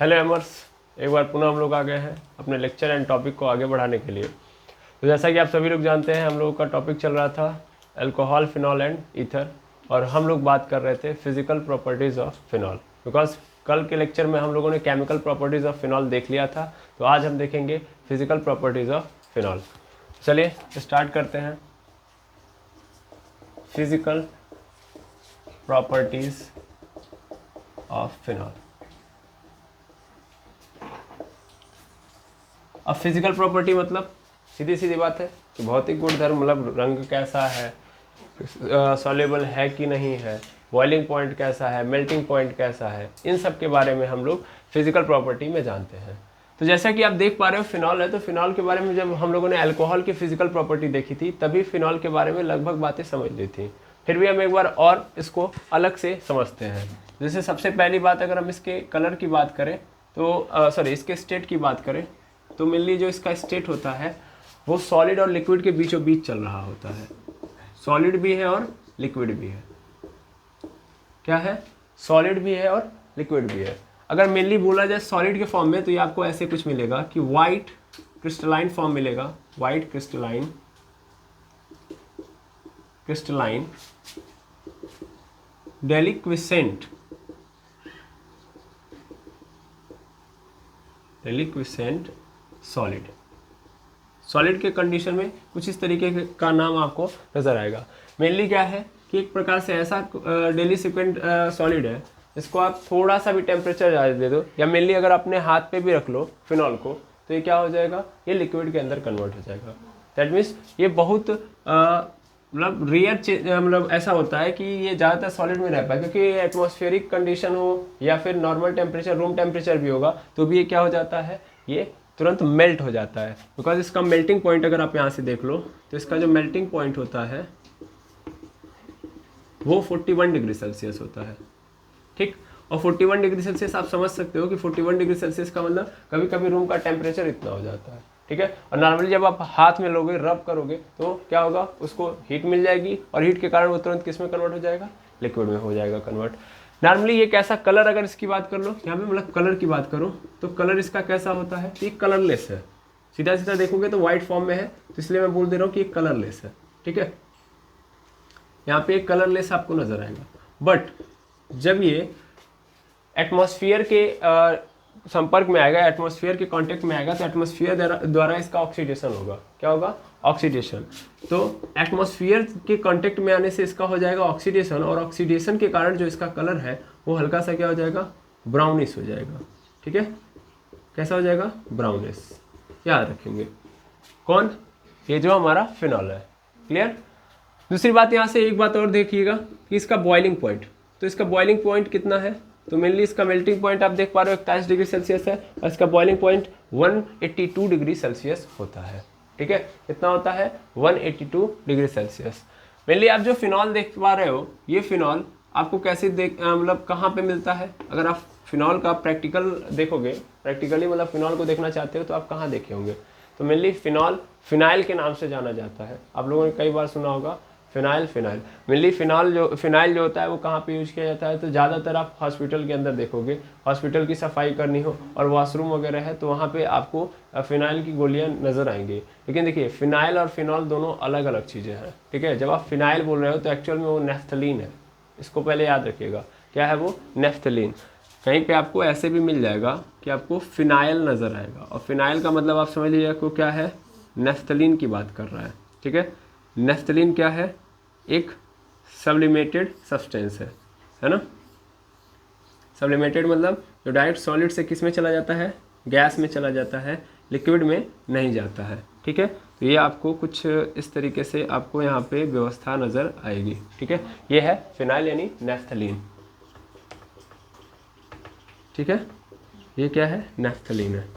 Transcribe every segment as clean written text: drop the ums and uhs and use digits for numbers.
Hello एमर्स, एक बार पुनः हम लोग आ गए हैं अपने लेक्चर एंड टॉपिक को आगे बढ़ाने के लिए। तो जैसा कि आप सभी लोग जानते हैं, हम लोगों का टॉपिक चल रहा था अल्कोहल, फिनॉल एंड ईथर, और हम लोग बात कर रहे थे physical properties of phenol. Because कल के लेक्चर में हम लोगों ने केमिकल प्रॉपर्टीज़ ऑफ फिनॉल देख लिया था, तो आज हम देखेंगे फिजिकल प्रॉपर्टीज़ ऑफ फिनॉल। चलिए स्टार्ट करते हैं। Physical properties of phenol. अब फिजिकल प्रॉपर्टी मतलब सीधी सीधी बात है कि भौतिक गुणधर्म, मतलब रंग कैसा है, सॉल्युबल है कि नहीं है, बॉइलिंग पॉइंट कैसा है, मेल्टिंग पॉइंट कैसा है, इन सब के बारे में हम लोग फिजिकल प्रॉपर्टी में जानते हैं। तो जैसा कि आप देख पा रहे हो फिनॉल है, तो फिनॉल के बारे में जब हम लोगों ने अल्कोहल की फिजिकल प्रॉपर्टी देखी थी तभी फिनॉल के बारे में लगभग बातें समझ ली थी। फिर भी हम एक बार और इसको अलग से समझते हैं। जैसे सबसे पहली बात, अगर हम इसके कलर की बात करें तो इसके स्टेट की बात करें तो मेनली जो इसका स्टेट होता है वो सॉलिड और लिक्विड के बीचों बीच चल रहा होता है। सॉलिड भी है और लिक्विड भी है। क्या है? सॉलिड भी है और लिक्विड भी है। अगर मेनली बोला जाए सॉलिड के फॉर्म में तो ये आपको ऐसे कुछ मिलेगा कि वाइट क्रिस्टलाइन फॉर्म मिलेगा, वाइट क्रिस्टलाइन डेलिक्विसेंट सॉलिड के कंडीशन में कुछ इस तरीके का नाम आपको नजर आएगा। मेनली क्या है कि एक प्रकार से ऐसा डेलिक्विसेंट सॉलिड है, इसको आप थोड़ा सा भी टेम्परेचर ज़्यादा दे दो या मेनली अगर अपने हाथ पे भी रख लो फिनॉल को, तो ये क्या हो जाएगा, ये लिक्विड के अंदर कन्वर्ट हो जाएगा। दैट मीन्स ये बहुत मतलब रेयर, मतलब ऐसा होता है कि ये ज़्यादातर सॉलिड में रह पाए, क्योंकि एटमॉस्फेरिक कंडीशन हो या फिर नॉर्मल टेम्परेचर, रूम टेम्परेचर भी होगा तो भी ये क्या हो जाता है, ये तुरंत मेल्ट हो जाता है। बिकॉज इसका मेल्टिंग पॉइंट अगर आप यहाँ से देख लो तो इसका जो मेल्टिंग पॉइंट होता है वो 41 डिग्री सेल्सियस होता है। ठीक, और 41 डिग्री सेल्सियस आप समझ सकते हो कि 41 डिग्री सेल्सियस का मतलब कभी कभी रूम का टेम्परेचर इतना हो जाता है। ठीक है, और नॉर्मली जब आप हाथ में लोगे, रब करोगे तो क्या होगा, उसको हीट मिल जाएगी और हीट के कारण वो तुरंत किस में कन्वर्ट हो जाएगा, लिक्विड में हो जाएगा कन्वर्ट। नॉर्मली ये कैसा कलर, अगर इसकी बात कर लो यहाँ पे, मतलब कलर की बात करो तो कलर इसका कैसा होता है, ये कलरलेस है। सीधा सीधा देखोगे तो व्हाइट फॉर्म में है, तो इसलिए मैं बोल दे रहा हूँ कि ये कलरलेस है। ठीक है, यहाँ पे एक कलरलेस आपको नजर आएगा। बट जब ये एटमॉस्फेयर के संपर्क में आएगा, एटमॉस्फेयर के कांटेक्ट में आएगा, तो एटमॉस्फेयर द्वारा इसका ऑक्सीडेशन होगा। क्या होगा? ऑक्सीडेशन। तो एटमॉस्फेयर के कांटेक्ट में आने से इसका हो जाएगा ऑक्सीडेशन, और ऑक्सीडेशन के कारण जो इसका कलर है वो हल्का सा क्या हो जाएगा, ब्राउनिश हो जाएगा। ठीक है, कैसा हो जाएगा, ब्राउनिश। याद रखेंगे कौन, ये जो हमारा फिनॉल है। क्लियर? दूसरी बात, यहाँ से एक बात और देखिएगा कि इसका बॉइलिंग पॉइंट, तो इसका बॉइलिंग पॉइंट कितना है, तो मेनली इसका मेल्टिंग पॉइंट आप देख पा रहे हो 41 डिग्री सेल्सियस है, और इसका बॉइलिंग पॉइंट 182 डिग्री सेल्सियस होता है। ठीक है, कितना होता है, 182 डिग्री सेल्सियस। मेनली आप जो फिनॉल देख पा रहे हो, ये फिनॉल आपको कैसे मतलब कहाँ पे मिलता है, अगर आप फिनॉल का प्रैक्टिकल देखोगे, प्रैक्टिकली मतलब फिनॉल को देखना चाहते हो तो आप कहाँ देखे होंगे, तो मेनली फिनॉल फिनाइल के नाम से जाना जाता है। आप लोगों ने कई बार सुना होगा फिनाइल। मेनली फिनाइल जो होता है वो कहाँ पे यूज किया जाता है, तो ज़्यादातर आप हॉस्पिटल के अंदर देखोगे, हॉस्पिटल की सफाई करनी हो और वॉशरूम वगैरह है तो वहाँ पे आपको फिनाइल की गोलियाँ नज़र आएंगी। लेकिन देखिए, फिनाइल और फिनॉल दोनों अलग अलग चीज़ें हैं। ठीक है, जब आप फिनाइल बोल रहे हो तो एक्चुअल में वो नेफ्थलीन है, इसको पहले याद रखिएगा। क्या है वो? नेफ्थलीन। कहीं पे आपको ऐसे भी मिल जाएगा कि आपको फिनाइल नज़र आएगा, और फिनाइल का मतलब आप समझ लीजिए आपको क्या है, नेफ्थलीन की बात कर रहा है। ठीक है, नेफ्थलीन क्या है, एक सब्लिमेटेड सब्सटेंस है ना। सब्लिमेटेड मतलब जो डायरेक्ट सॉलिड से किस में चला जाता है, गैस में चला जाता है, लिक्विड में नहीं जाता है। ठीक है, तो ये आपको कुछ इस तरीके से आपको यहाँ पे व्यवस्था नज़र आएगी। ठीक है, ये है फिनाइल यानी नेफ्थलीन। ठीक है, ये क्या है, नेफ्थलीन है।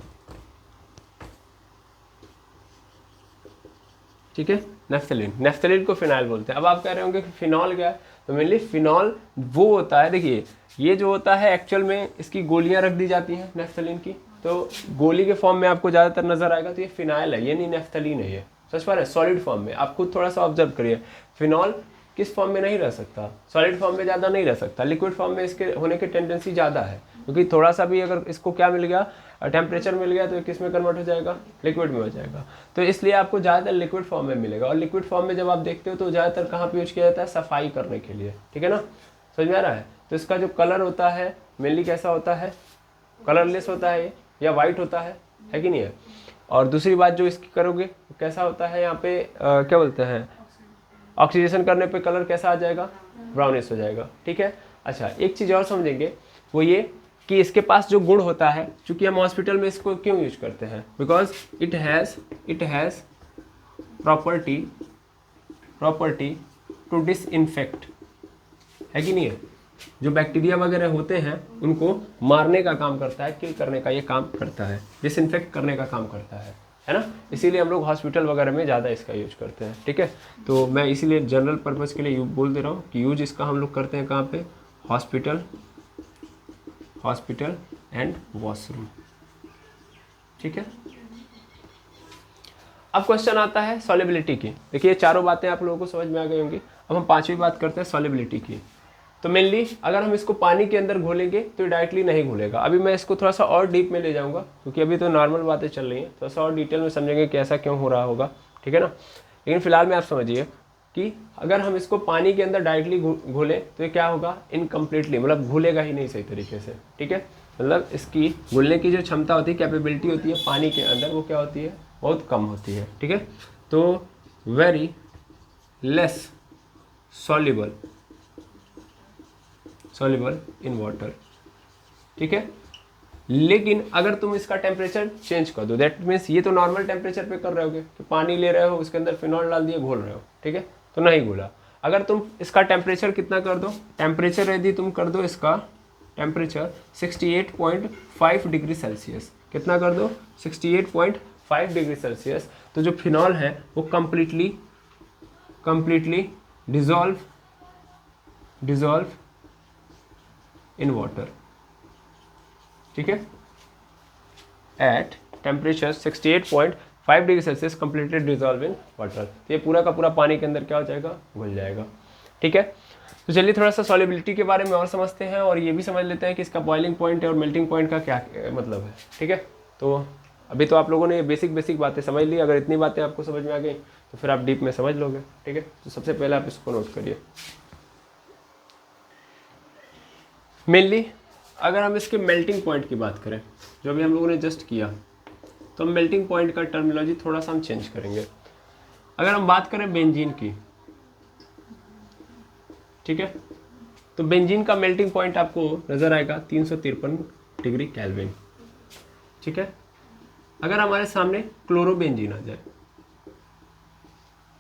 ठीक है, नेफ्थलीन को फिनाइल बोलते हैं। अब आप कह रहे होंगे कि फिनॉल क्या है, तो मेनली फिनॉल वो होता है, देखिए ये जो होता है एक्चुअल में इसकी गोलियां रख दी जाती हैं नेफ्थलीन की, तो गोली के फॉर्म में आपको ज़्यादातर नजर आएगा, तो ये फिनाइल है, ये नहीं नेफ्थलीन है। ये सच बात है, सॉलिड फॉर्म में। आप खुद थोड़ा सा ऑब्जर्व करिए, फिनॉल किस फॉर्म में नहीं रह सकता, सॉलिड फॉर्म में ज़्यादा नहीं रह सकता, लिक्विड फॉर्म में इसके होने की टेंडेंसी ज़्यादा है, क्योंकि थोड़ा सा भी अगर इसको क्या मिल गया, टेम्परेचर मिल गया, तो किस में कन्वर्ट हो जाएगा, लिक्विड में हो जाएगा। तो इसलिए आपको ज़्यादातर लिक्विड फॉर्म में मिलेगा। और लिक्विड फॉर्म में जब आप देखते हो तो ज़्यादातर कहाँ पर यूज किया जाता है, सफाई करने के लिए, ठीक है ना, समझ में आ रहा है। तो इसका जो कलर होता है मेनली कैसा होता है, कलरलेस होता है या वाइट होता है कि नहीं है। और दूसरी बात जो इसकी करोगे कैसा होता है, यहाँ पे क्या बोलते हैं, ऑक्सीडेशन करने पे कलर कैसा आ जाएगा, ब्राउनिश हो जाएगा, ठीक है। अच्छा, एक चीज़ और समझेंगे, वो ये कि इसके पास जो गुण होता है, चूंकि हम हॉस्पिटल में इसको क्यों यूज करते हैं, because it has property to disinfect, है कि नहीं है। जो बैक्टीरिया वगैरह होते हैं उनको मारने का काम करता है, किल करने का ये काम करता है, डिसइंफेक्ट करने का काम करता है ना। इसीलिए हम लोग हॉस्पिटल वगैरह में ज़्यादा इसका यूज करते हैं, ठीक है। तो मैं इसीलिए जनरल पर्पस के लिए बोल दे रहा हूँ कि यूज इसका हम लोग करते हैं कहाँ पे, हॉस्पिटल एंड वॉशरूम, ठीक है। अब क्वेश्चन आता है सॉल्युबिलिटी की। देखिए ये चारों बातें आप लोगों को समझ में आ गई होंगी। अब हम पांचवी बात करते हैं सॉल्युबिलिटी की। तो मेनली अगर हम इसको पानी के अंदर घोलेंगे तो डायरेक्टली नहीं घुलेगा। अभी मैं इसको थोड़ा सा और डीप में ले जाऊंगा, क्योंकि अभी तो नॉर्मल बातें चल रही हैं, थोड़ा सा और डिटेल में समझेंगे कि ऐसा क्यों हो रहा होगा, ठीक है ना। लेकिन फिलहाल में आप समझिए कि अगर हम इसको पानी के अंदर डायरेक्टली घोलें तो ये क्या होगा, इनकम्प्लीटली, मतलब घुलेगा ही नहीं सही तरीके से, ठीक है। मतलब इसकी घुलने की जो क्षमता होती है, कैपेबिलिटी होती है पानी के अंदर, वो क्या होती है, बहुत कम होती है, ठीक है। तो very less soluble in water, ठीक है। लेकिन अगर तुम इसका टेम्परेचर चेंज कर दो, दैट मीन्स ये तो नॉर्मल टेम्परेचर पे कर रहे होगे कि पानी ले रहे हो, उसके अंदर फिनॉल डाल दिए, घोल रहे हो, ठीक है, तो नहीं घोला। अगर तुम इसका टेम्परेचर कितना कर दो, टेम्परेचर यदि तुम कर दो इसका टेम्परेचर 68.5 डिग्री सेल्सियस, कितना कर दो, 68.5 डिग्री सेल्सियस, तो जो फिनॉल है वो कंप्लीटली डिजॉल्व इन वाटर, ठीक है। At temperature 68.5 degree Celsius completely dissolve in water, तो ये पूरा का पूरा पानी के अंदर क्या हो जाएगा, घुल जाएगा, ठीक है। तो चलिए थोड़ा सा सॉल्युबिलिटी के बारे में और समझते हैं, और ये भी समझ लेते हैं कि इसका बॉइलिंग पॉइंट और मेल्टिंग पॉइंट का क्या मतलब है, ठीक है। तो अभी तो आप लोगों ने बेसिक बातें समझ ली। अगर इतनी बातें आपको समझ में आ गई तो फिर आप डीप में समझ लोगे, ठीक है। तो सबसे पहले आप इसको नोट करिए। मेनली अगर हम इसके मेल्टिंग पॉइंट की बात करें, जो अभी हम लोगों ने जस्ट किया, तो मेल्टिंग पॉइंट का टर्मिनोलॉजी थोड़ा सा हम चेंज करेंगे। अगर हम बात करें बेंजीन की, ठीक है, तो बेंजीन का मेल्टिंग पॉइंट आपको नजर आएगा 353 डिग्री केल्विन, ठीक है। अगर हमारे सामने क्लोरोबेंजीन आ जाए,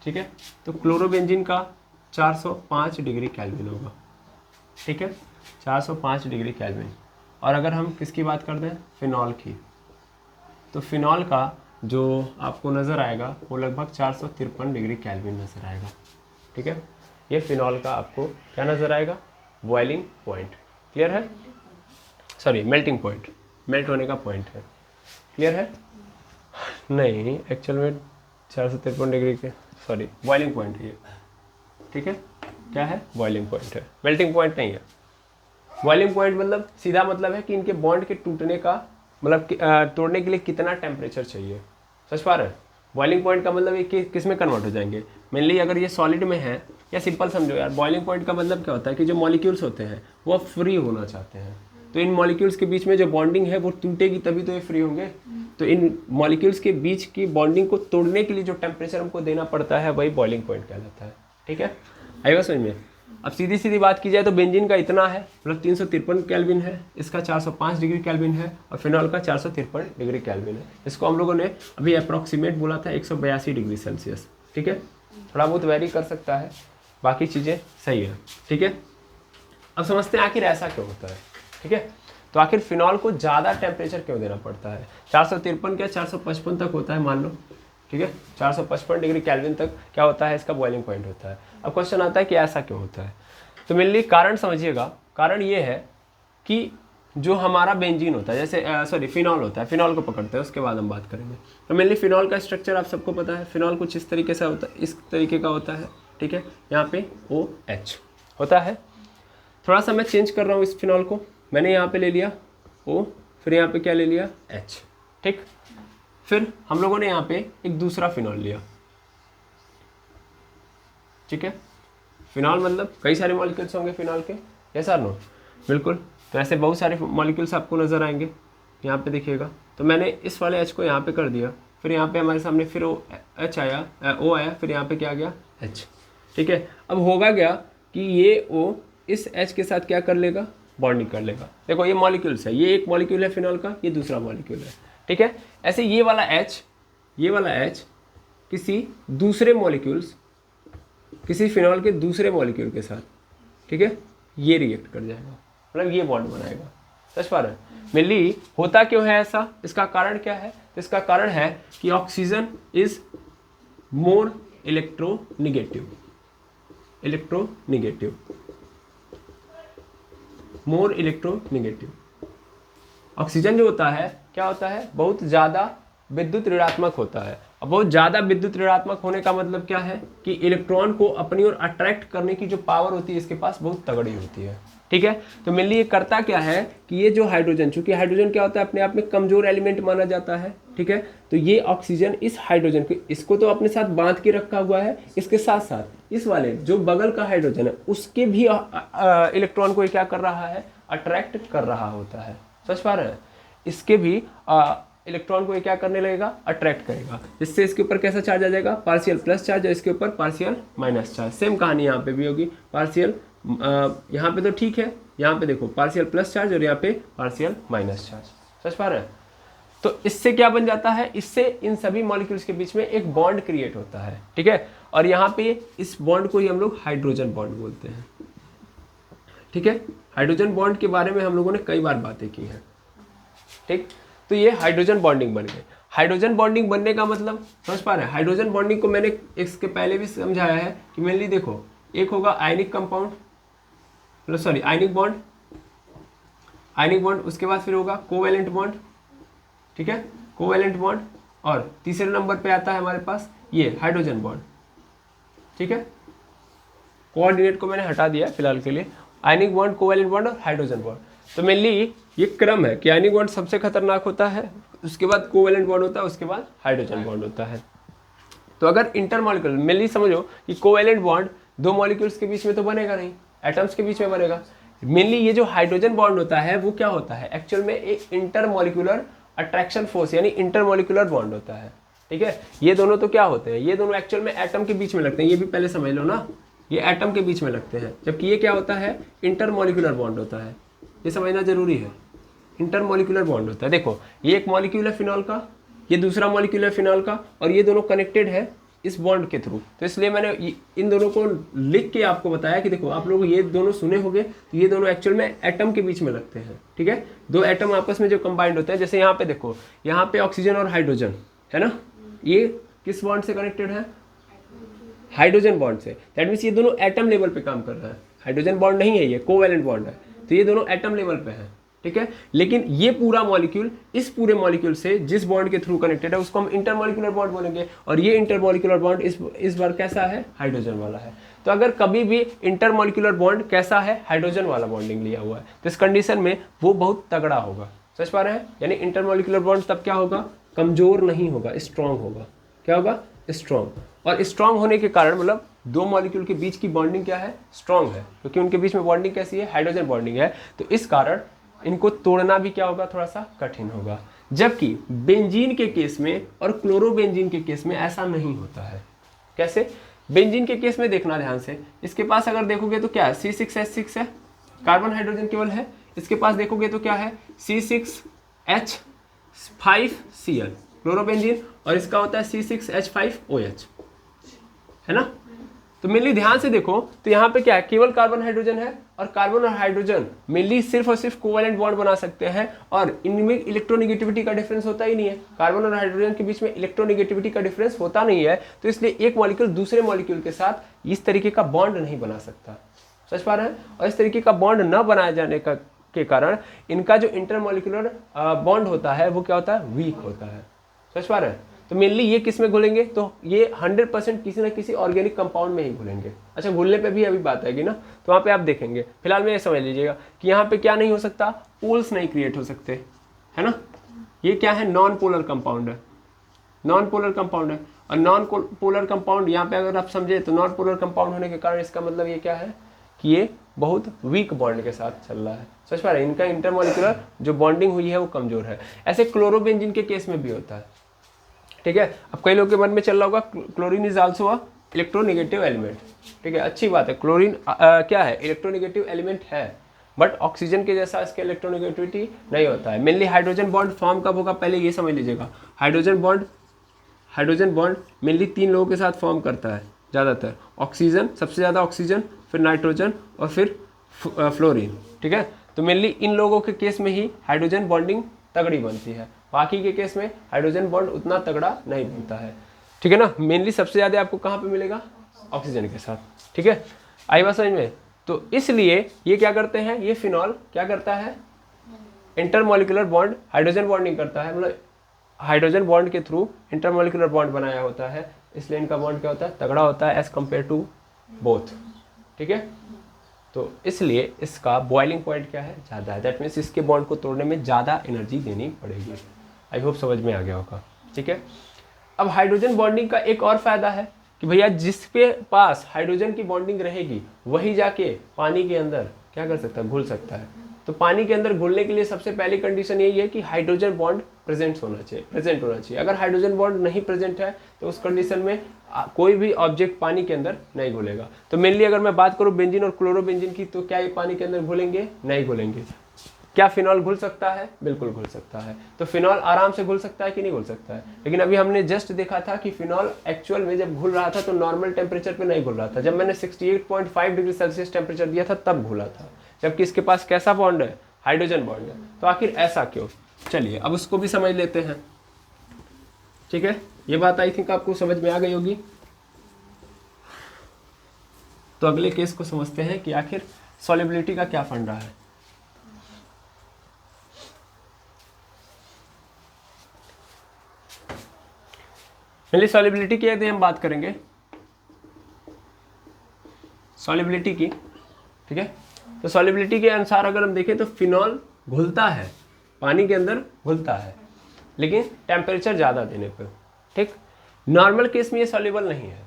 ठीक है, तो क्लोरोबेंजीन का 405 डिग्री केल्विन होगा, ठीक है, 405 डिग्री केल्विन। और अगर हम किसकी बात करते हैं, फिनॉल की, तो फिनॉल का जो आपको नज़र आएगा वो लगभग 453 डिग्री केल्विन नज़र आएगा, ठीक है। ये फिनॉल का आपको क्या नज़र आएगा, बॉइलिंग पॉइंट, क्लियर है, सॉरी मेल्टिंग पॉइंट, मेल्ट होने का पॉइंट है, क्लियर है। नहीं, एक्चुअल में 453 डिग्री के, सॉरी बॉइलिंग पॉइंट है ये, ठीक है, क्या है, बॉइलिंग पॉइंट है, मेल्टिंग पॉइंट नहीं है। बॉइलिंग पॉइंट मतलब सीधा मतलब है कि इनके बॉन्ड के टूटने का, मतलब तोड़ने के लिए कितना टेम्परेचर चाहिए, समझ पा रहे हैं। बॉइलिंग पॉइंट का मतलब ये किस में कन्वर्ट हो जाएंगे, मेनली अगर ये सॉलिड में है, या सिंपल समझो यार, बॉइलिंग पॉइंट का मतलब क्या होता है कि जो मॉलिक्यूल्स होते हैं वो फ्री होना चाहते हैं, तो इन मॉलिक्यूल्स के बीच में जो बॉन्डिंग है वो टूटेगी तभी तो ये फ्री होंगे। तो इन मॉलिक्यूल्स के बीच की बॉन्डिंग को तोड़ने के लिए जो टेम्परेचर हमको देना पड़ता है वही बॉइलिंग पॉइंट कहलाता है, ठीक है, आएगा समझ में। अब सीधी बात की जाए तो बेंजीन का इतना है, मतलब 353 केल्विन है, इसका 405 डिग्री केल्विन है, और फिनॉल का 453 डिग्री केल्विन है। इसको हम लोगों ने अभी अप्रॉक्सीमेट बोला था 182 डिग्री सेल्सियस, ठीक है, थोड़ा बहुत वेरी कर सकता है, बाकी चीज़ें सही है, ठीक है। अब समझते हैं आखिर ऐसा क्यों होता है, ठीक है। तो आखिर फिनॉल को ज़्यादा टेम्परेचर क्यों देना पड़ता है, 453 क्या 455 तक होता है मान लो, ठीक है, 455 डिग्री केल्विन तक क्या होता है, इसका बॉइलिंग पॉइंट होता है। अब क्वेश्चन आता है कि ऐसा क्यों होता है, तो मेनली कारण समझिएगा। कारण ये है कि जो हमारा बेंजीन होता है, जैसे सॉरी फिनॉल होता है, फिनॉल को पकड़ते हैं उसके बाद हम बात करेंगे। तो मेनली फिनॉल का स्ट्रक्चर आप सबको पता है, फिनॉल कुछ इस तरीके से होता है, इस तरीके का होता है, ठीक है, यहाँ पे OH होता है। थोड़ा सा मैं चेंज कर रहा हूँ इस फिनॉल को, मैंने यहाँ पे ले लिया O, फिर यहाँ पे क्या ले लिया H, ठीक। फिर हम लोगों ने यहाँ पे एक दूसरा फिनॉल लिया, ठीक है। फिनॉल मतलब कई सारे मॉलिक्यूल्स होंगे फिनॉल के, यस और नो, बिल्कुल। तो ऐसे बहुत सारे मॉलिक्यूल्स आपको नज़र आएंगे, यहाँ पे देखिएगा। तो मैंने इस वाले H को यहाँ पे कर दिया, फिर यहाँ पे हमारे सामने फिर H आया, O आया, फिर यहाँ पे क्या आ गया H, ठीक है। अब होगा क्या कि ये O इस H के साथ क्या कर लेगा, बॉन्डिंग कर लेगा। देखो ये मॉलिक्यूल्स है, ये एक मॉलिक्यूल है फिनॉल का, ये दूसरा मॉलिक्यूल है, ठीक है। ऐसे ये वाला H किसी दूसरे मॉलिक्यूल्स, किसी फिनॉल के दूसरे मॉलिक्यूल के साथ, ठीक है, ये रिएक्ट कर जाएगा, मतलब ये बॉन्ड बनाएगा। समझ पा रहे हैं? मेनली होता क्यों है ऐसा, इसका कारण क्या है? तो इसका कारण है कि oxygen is more electronegative, more electronegative. Oxygen जो होता है क्या होता है, बहुत ज़्यादा विद्युत ऋणात्मक होता है। अब बहुत ज़्यादा विद्युत ऋणात्मक होने का मतलब क्या है कि इलेक्ट्रॉन को अपनी ओर अट्रैक्ट करने की जो पावर होती है इसके पास बहुत तगड़ी होती है, ठीक है। तो मेनली ये करता क्या है कि ये जो हाइड्रोजन, चूंकि हाइड्रोजन क्या होता है, अपने आप में कमजोर एलिमेंट माना जाता है, ठीक है। तो ये ऑक्सीजन इस हाइड्रोजन को, इसको तो अपने साथ बांध के रखा हुआ है, इसके साथ साथ इस वाले जो बगल का हाइड्रोजन है उसके भी इलेक्ट्रॉन को क्या कर रहा है, अट्रैक्ट कर रहा होता है। समझ पा रहे हैं? इसके भी इलेक्ट्रॉन को ये क्या करने लगेगा, अट्रैक्ट करेगा, जिससे इसके ऊपर कैसा चार्ज आ जाएगा, पार्शियल प्लस चार्ज, और इसके ऊपर पार्शियल माइनस चार्ज। सेम कहानी यहाँ पे भी होगी, पार्शियल यहाँ पे तो ठीक है, यहाँ पे देखो पार्शियल प्लस चार्ज और यहाँ पे पार्शियल माइनस चार्ज। समझ पा रहे हैं? तो इससे क्या बन जाता है, इससे इन सभी मॉलिक्यूल्स के बीच में एक बॉन्ड क्रिएट होता है, ठीक है। और यहाँ पे इस बॉन्ड को ही हम लोग हाइड्रोजन बॉन्ड बोलते हैं, ठीक है। हाइड्रोजन बॉन्ड के बारे में हम लोगों ने कई बार बातें की हैं, ठीक। तो ये हाइड्रोजन बॉन्डिंग बन गई। हाइड्रोजन बॉन्डिंग बनने का मतलब समझ पा रहे हैं? हाइड्रोजन बॉन्डिंग को मैंने इसके पहले भी समझाया है कि मेनली देखो, एक होगा ionic compound, sorry ionic bond, उसके बाद फिर होगा कोवैलेंट बॉन्ड, ठीक है, कोवैलेंट बॉन्ड, और तीसरे नंबर पे आता है हमारे पास ये हाइड्रोजन बॉन्ड, ठीक है। कोऑर्डिनेट को मैंने हटा दिया फिलहाल के लिए, आयनिक बॉन्ड, कोवैलेंट बॉन्ड और हाइड्रोजन बॉन्ड। तो मेनली ये क्रम है कि आयनिक बॉन्ड सबसे खतरनाक होता है, उसके बाद कोवैलेंट बॉन्ड होता है, उसके बाद हाइड्रोजन बॉन्ड होता है। तो अगर इंटरमॉलिक्यूलर, मेनली समझो कि कोवैलेंट बॉन्ड दो मॉलिक्यूल्स के बीच में तो बनेगा नहीं, एटम्स के बीच में बनेगा। मेनली ये जो हाइड्रोजन बॉन्ड होता है वो क्या होता है, एक्चुअल में एक इंटरमॉलिक्यूलर अट्रैक्शन फोर्स यानी इंटरमॉलिक्यूलर बॉन्ड होता है, ठीक है। ये दोनों तो क्या होते हैं, ये दोनों एक्चुअल में एटम के बीच में लगते हैं, ये भी पहले समझ लो ना, ये एटम के बीच में लगते हैं, जबकि ये क्या होता है, इंटरमॉलिक्यूलर बॉन्ड होता है। ये समझना जरूरी है, इंटरमॉलिक्यूलर बॉन्ड होता है। देखो ये एक मॉलिक्यूल है फिनॉल का, ये दूसरा मॉलिक्यूल है फिनॉल का, और ये दोनों कनेक्टेड है इस बॉन्ड के थ्रू। तो इसलिए मैंने इन दोनों को लिख के आपको बताया कि देखो आप लोग ये दोनों सुने होंगे, तो ये दोनों एक्चुअल में एटम के बीच में लगते हैं, ठीक है। दो एटम आपस में जो कंबाइंड होते हैं, जैसे यहाँ पे देखो, यहाँ पे ऑक्सीजन और हाइड्रोजन है ना, ये किस बॉन्ड से कनेक्टेड है, हाइड्रोजन बॉन्ड से। दैट मीन्स ये दोनों एटम लेवल पे काम कर रहा है, हाइड्रोजन बॉन्ड नहीं है, ये कोवैलेंट बॉन्ड है। तो ये दोनों एटम लेवल पे है, ठीक है। लेकिन ये पूरा मॉलिक्यूल इस पूरे मॉलिक्यूल से जिस बॉन्ड के थ्रू कनेक्टेड है उसको हम इंटरमॉलिक्यूलर बॉन्ड बोलेंगे, और ये इंटरमॉलिक्यूलर बॉन्ड इस बार कैसा है, हाइड्रोजन वाला है। तो अगर कभी भी इंटरमॉलिक्यूलर बॉन्ड कैसा है, हाइड्रोजन वाला बॉन्डिंग लिया हुआ है, तो इस कंडीशन में वो बहुत तगड़ा होगा। समझ पा रहे हैं? यानी इंटरमॉलिक्यूलर बॉन्ड तब क्या होगा, कमजोर नहीं होगा, स्ट्रॉन्ग होगा। क्या होगा, स्ट्रॉन्ग। और स्ट्रॉन्ग होने के कारण मतलब दो मॉलिक्यूल के बीच की बॉन्डिंग क्या है, स्ट्रॉन्ग है, क्योंकि उनके बीच में बॉन्डिंग कैसी है, हाइड्रोजन बॉन्डिंग है। तो इस कारण इनको तोड़ना भी क्या होगा, थोड़ा सा कठिन होगा। जबकि बेंजीन के केस में और क्लोरोबेंजीन के केस में ऐसा नहीं होता है। कैसे? बेंजीन के केस में देखना ध्यान से, इसके पास अगर देखोगे तो क्या है, C6H6 है, कार्बन हाइड्रोजन केवल है। इसके पास देखोगे तो क्या है, C6H5Cl क्लोरोबेंजीन, और इसका होता है C6H5OH, है ना। तो मेनली ध्यान से देखो तो यहाँ पे क्या है, केवल कार्बन हाइड्रोजन है, और कार्बन और हाइड्रोजन मेनली सिर्फ और सिर्फ कोवैलेंट बॉन्ड बना सकते हैं, और इनमें इलेक्ट्रोनेगेटिविटी का डिफरेंस होता ही नहीं है। कार्बन और हाइड्रोजन के बीच में इलेक्ट्रोनेगेटिविटी का डिफरेंस होता नहीं है, तो इसलिए एक मॉलिक्यूल दूसरे मॉलिक्यूल के साथ इस तरीके का बॉन्ड नहीं बना सकता। समझ पा रहे हैं? और इस तरीके का बॉन्ड न बनाए जाने के कारण इनका जो इंटरमॉलिक्यूलर बॉन्ड होता है वो क्या होता है, वीक होता है। समझ पा रहे हैं? तो मेनली ये किस में घुलेंगे, तो ये 100% किसी ना किसी ऑर्गेनिक कंपाउंड में ही घुलेंगे। अच्छा, घुलने पे भी अभी बात आएगी ना, तो वहाँ पे आप देखेंगे। फिलहाल में ये समझ लीजिएगा कि यहाँ पे क्या नहीं हो सकता, पोल्स नहीं क्रिएट हो सकते, है ना। ये क्या है, नॉन पोलर कंपाउंड है, नॉन पोलर कंपाउंड है। और नॉन पोलर कंपाउंड यहाँ पे अगर आप समझे तो नॉन पोलर कंपाउंड होने के कारण इसका मतलब ये क्या है कि ये बहुत वीक बॉन्ड के साथ चल रहा है। समझ पा रहे हैं, इनका इंटरमॉलिक्यूलर जो बॉन्डिंग हुई है वो कमजोर है। ऐसे क्लोरोबेंजीन के केस में भी होता है, ठीक है। अब कई लोगों के मन में चल रहा होगा chlorine is also a electronegative element, ठीक है, अच्छी बात है। क्लोरीन क्या है, इलेक्ट्रोनेगेटिव एलिमेंट है, बट ऑक्सीजन के जैसा इसका इलेक्ट्रोनेगेटिविटी नहीं होता है। मेनली हाइड्रोजन बॉन्ड फॉर्म कब होगा, पहले ये समझ लीजिएगा। हाइड्रोजन बॉन्ड मेनली 3 लोगों के साथ फॉर्म करता है ज़्यादातर, ऑक्सीजन, सबसे ज़्यादा ऑक्सीजन, फिर नाइट्रोजन और फिर फ्लोरीन, ठीक है। तो मेनली इन लोगों के केस में ही हाइड्रोजन बॉन्डिंग तगड़ी बनती है, बाकी के केस में हाइड्रोजन बॉन्ड उतना तगड़ा नहीं बनता है, ठीक है ना। मेनली सबसे ज़्यादा आपको कहाँ पे मिलेगा, ऑक्सीजन के साथ, ठीक है। आई बात समझ में। तो इसलिए ये क्या करते हैं, ये फिनॉल क्या करता है, इंटरमॉलिक्यूलर बॉन्ड हाइड्रोजन बॉन्डिंग करता है, मतलब हाइड्रोजन बॉन्ड के थ्रू इंटरमॉलिक्यूलर बॉन्ड बनाया होता है, इसलिए इनका बॉन्ड क्या होता है, तगड़ा होता है एज कम्पेयर टू बोथ, ठीक है। तो इसलिए इसका बॉइलिंग पॉइंट क्या है, ज़्यादा है। दैट मीन्स इसके बॉन्ड को तोड़ने में ज़्यादा एनर्जी देनी पड़ेगी। आई होप समझ में आ गया होगा, ठीक है। अब हाइड्रोजन बॉन्डिंग का एक और फायदा है कि भैया जिसके पास हाइड्रोजन की बॉन्डिंग रहेगी वही जाके पानी के अंदर क्या कर सकता है, घुल सकता है। तो पानी के अंदर घुलने के लिए सबसे पहली कंडीशन यही है कि हाइड्रोजन बॉन्ड प्रेजेंट होना चाहिए। अगर हाइड्रोजन बॉन्ड नहीं प्रेजेंट है तो उस कंडीशन में कोई भी ऑब्जेक्ट पानी के अंदर नहीं घुलेगा। तो मेनली अगर मैं बात करूं बेंजीन और क्लोरोबेंजीन की, तो क्या ये पानी के अंदर घुलेंगे, नहीं घुलेंगे। क्या फिनॉल घुल सकता है, बिल्कुल घुल सकता है। तो फिनॉल आराम से घुल सकता है कि नहीं घुल सकता है, लेकिन अभी हमने जस्ट देखा था कि फिनॉल एक्चुअल में जब घुल रहा था तो नॉर्मल टेम्परेचर पे नहीं घुल रहा था। जब मैंने 68.5 डिग्री सेल्सियस टेम्परेचर दिया था तब घुला था, जबकि इसके पास कैसा बॉन्ड है, हाइड्रोजन बॉन्ड है। तो आखिर ऐसा क्यों, चलिए अब उसको भी समझ लेते हैं, ठीक है। ये बात आई थिंक आपको समझ में आ गई होगी। तो अगले केस को समझते हैं कि आखिर सॉल्युबिलिटी का क्या फंडा है। मेनली सॉल्युबिलिटी की यदि हम बात करेंगे, सॉल्युबिलिटी की, ठीक है। तो सॉल्युबिलिटी के अनुसार अगर हम देखें तो फिनॉल घुलता है, पानी के अंदर घुलता है, लेकिन टेम्परेचर ज़्यादा देने पर, ठीक। नॉर्मल केस में ये सॉल्युबल नहीं है।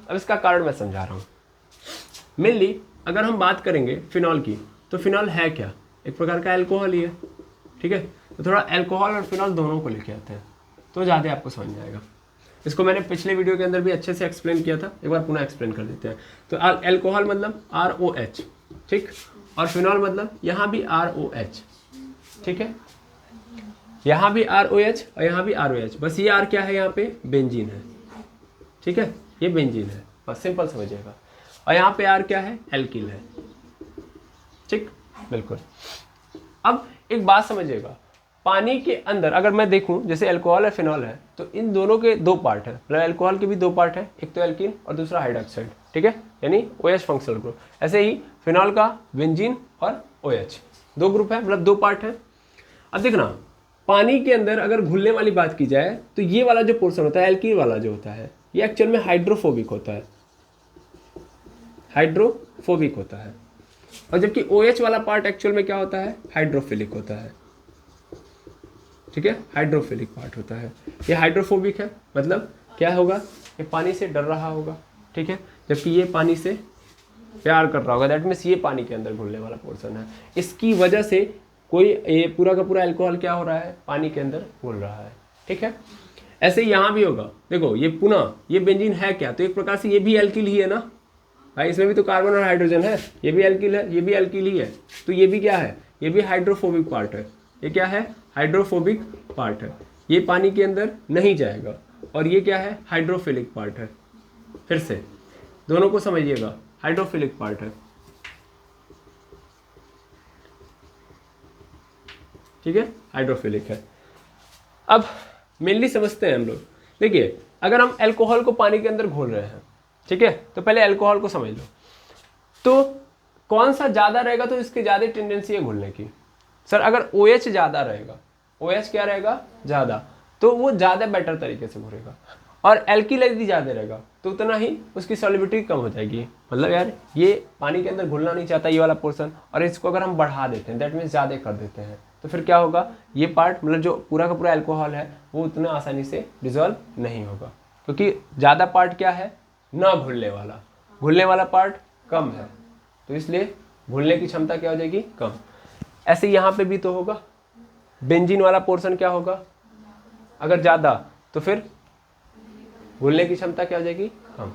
अब इसका कारण मैं समझा रहा हूँ। मेनली अगर हम बात करेंगे फिनॉल की, तो फिनॉल है क्या, एक प्रकार का एल्कोहल ही है, ठीक है। तो थोड़ा एल्कोहल और फिनॉल दोनों को लेके आते हैं तो ज़्यादा आपको समझ में आएगा। इसको मैंने पिछले वीडियो के अंदर भी अच्छे से एक्सप्लेन किया था, एक बार पुनः एक्सप्लेन कर देते हैं। तो एल्कोहल मतलब ROH, ठीक, और फिनॉल मतलब यहाँ भी ROH, ठीक है। यहाँ भी ROH और यहाँ भी ROH, बस ये R क्या है, यहाँ पे बेंजीन है, ठीक है, ये बेंजीन है, बस सिंपल समझिएगा। और यहाँ पे R क्या है, एल्किल है, ठीक, बिल्कुल। अब एक बात समझिएगा, पानी के अंदर अगर मैं देखूं जैसे अल्कोहल और फिनॉल है, तो इन दोनों के 2 पार्ट है, मतलब अल्कोहल के भी 2 पार्ट है, एक तो एल्कीन और दूसरा हाइड्रोक्साइड, ठीक है, यानी OH फंक्शनल ग्रुप। ऐसे ही फिनॉल का बेंजीन और OH 2 ग्रुप है, मतलब 2 पार्ट है। अब देखना, पानी के अंदर अगर घुलने वाली बात की जाए तो ये वाला जो पोर्शन होता है, एल्कीन वाला जो होता है, ये एक्चुअल में हाइड्रोफोबिक होता है, हाइड्रोफोबिक होता है। और जबकि OH वाला पार्ट एक्चुअल में क्या होता है, हाइड्रोफिलिक होता है, ठीक है, हाइड्रोफिलिक पार्ट होता है। ये हाइड्रोफोबिक है, मतलब क्या होगा, ये पानी से डर रहा होगा, ठीक है, जबकि ये पानी से प्यार कर रहा होगा। दैट मीन्स ये पानी के अंदर घुलने वाला पोर्शन है। इसकी वजह से कोई ये पूरा का पूरा अल्कोहल क्या हो रहा है, पानी के अंदर घुल रहा है, ठीक है। ऐसे ही यहाँ भी होगा। देखो ये पुनः ये बेंजीन है क्या, तो एक प्रकार से ये भी एल्किल ही है ना भाई, इसमें भी तो कार्बन और हाइड्रोजन है, ये भी एल्किल है, ये भी एल्किल ही है। तो ये भी क्या है, ये भी हाइड्रोफोबिक पार्ट है। ये क्या है, हाइड्रोफोबिक पार्ट है, ये पानी के अंदर नहीं जाएगा। और ये क्या है, हाइड्रोफिलिक पार्ट है। फिर से दोनों को समझिएगा, हाइड्रोफिलिक पार्ट है, ठीक है, हाइड्रोफिलिक है। अब मेनली समझते हैं हम लोग। देखिए अगर हम अल्कोहल को पानी के अंदर घोल रहे हैं, ठीक है, तो पहले अल्कोहल को समझ लो। तो कौन सा ज़्यादा रहेगा, तो इसकी ज़्यादा टेंडेंसी है घुलने की। सर अगर OH ज़्यादा रहेगा, OH क्या रहेगा, ज़्यादा, तो वो ज़्यादा बेटर तरीके से घुलेगा, और एल्किल यदि ज़्यादा रहेगा तो उतना ही उसकी सॉल्युबिलिटी कम हो जाएगी। मतलब यार ये पानी के अंदर घुलना नहीं चाहता ये वाला पोर्शन, और इसको अगर हम बढ़ा देते हैं, दैट मीन्स ज़्यादा कर देते हैं, तो फिर क्या होगा, ये पार्ट मतलब जो पूरा का पूरा अल्कोहल है वो उतना आसानी से डिजॉल्व नहीं होगा, क्योंकि ज़्यादा पार्ट क्या है, ना घुलने वाला, घुलने वाला पार्ट कम है, तो इसलिए घुलने की क्षमता क्या हो जाएगी, कम। ऐसे यहाँ पे भी तो होगा, बेंजीन वाला पोर्शन क्या होगा, अगर ज़्यादा तो फिर घुलने की क्षमता क्या हो जाएगी, कम।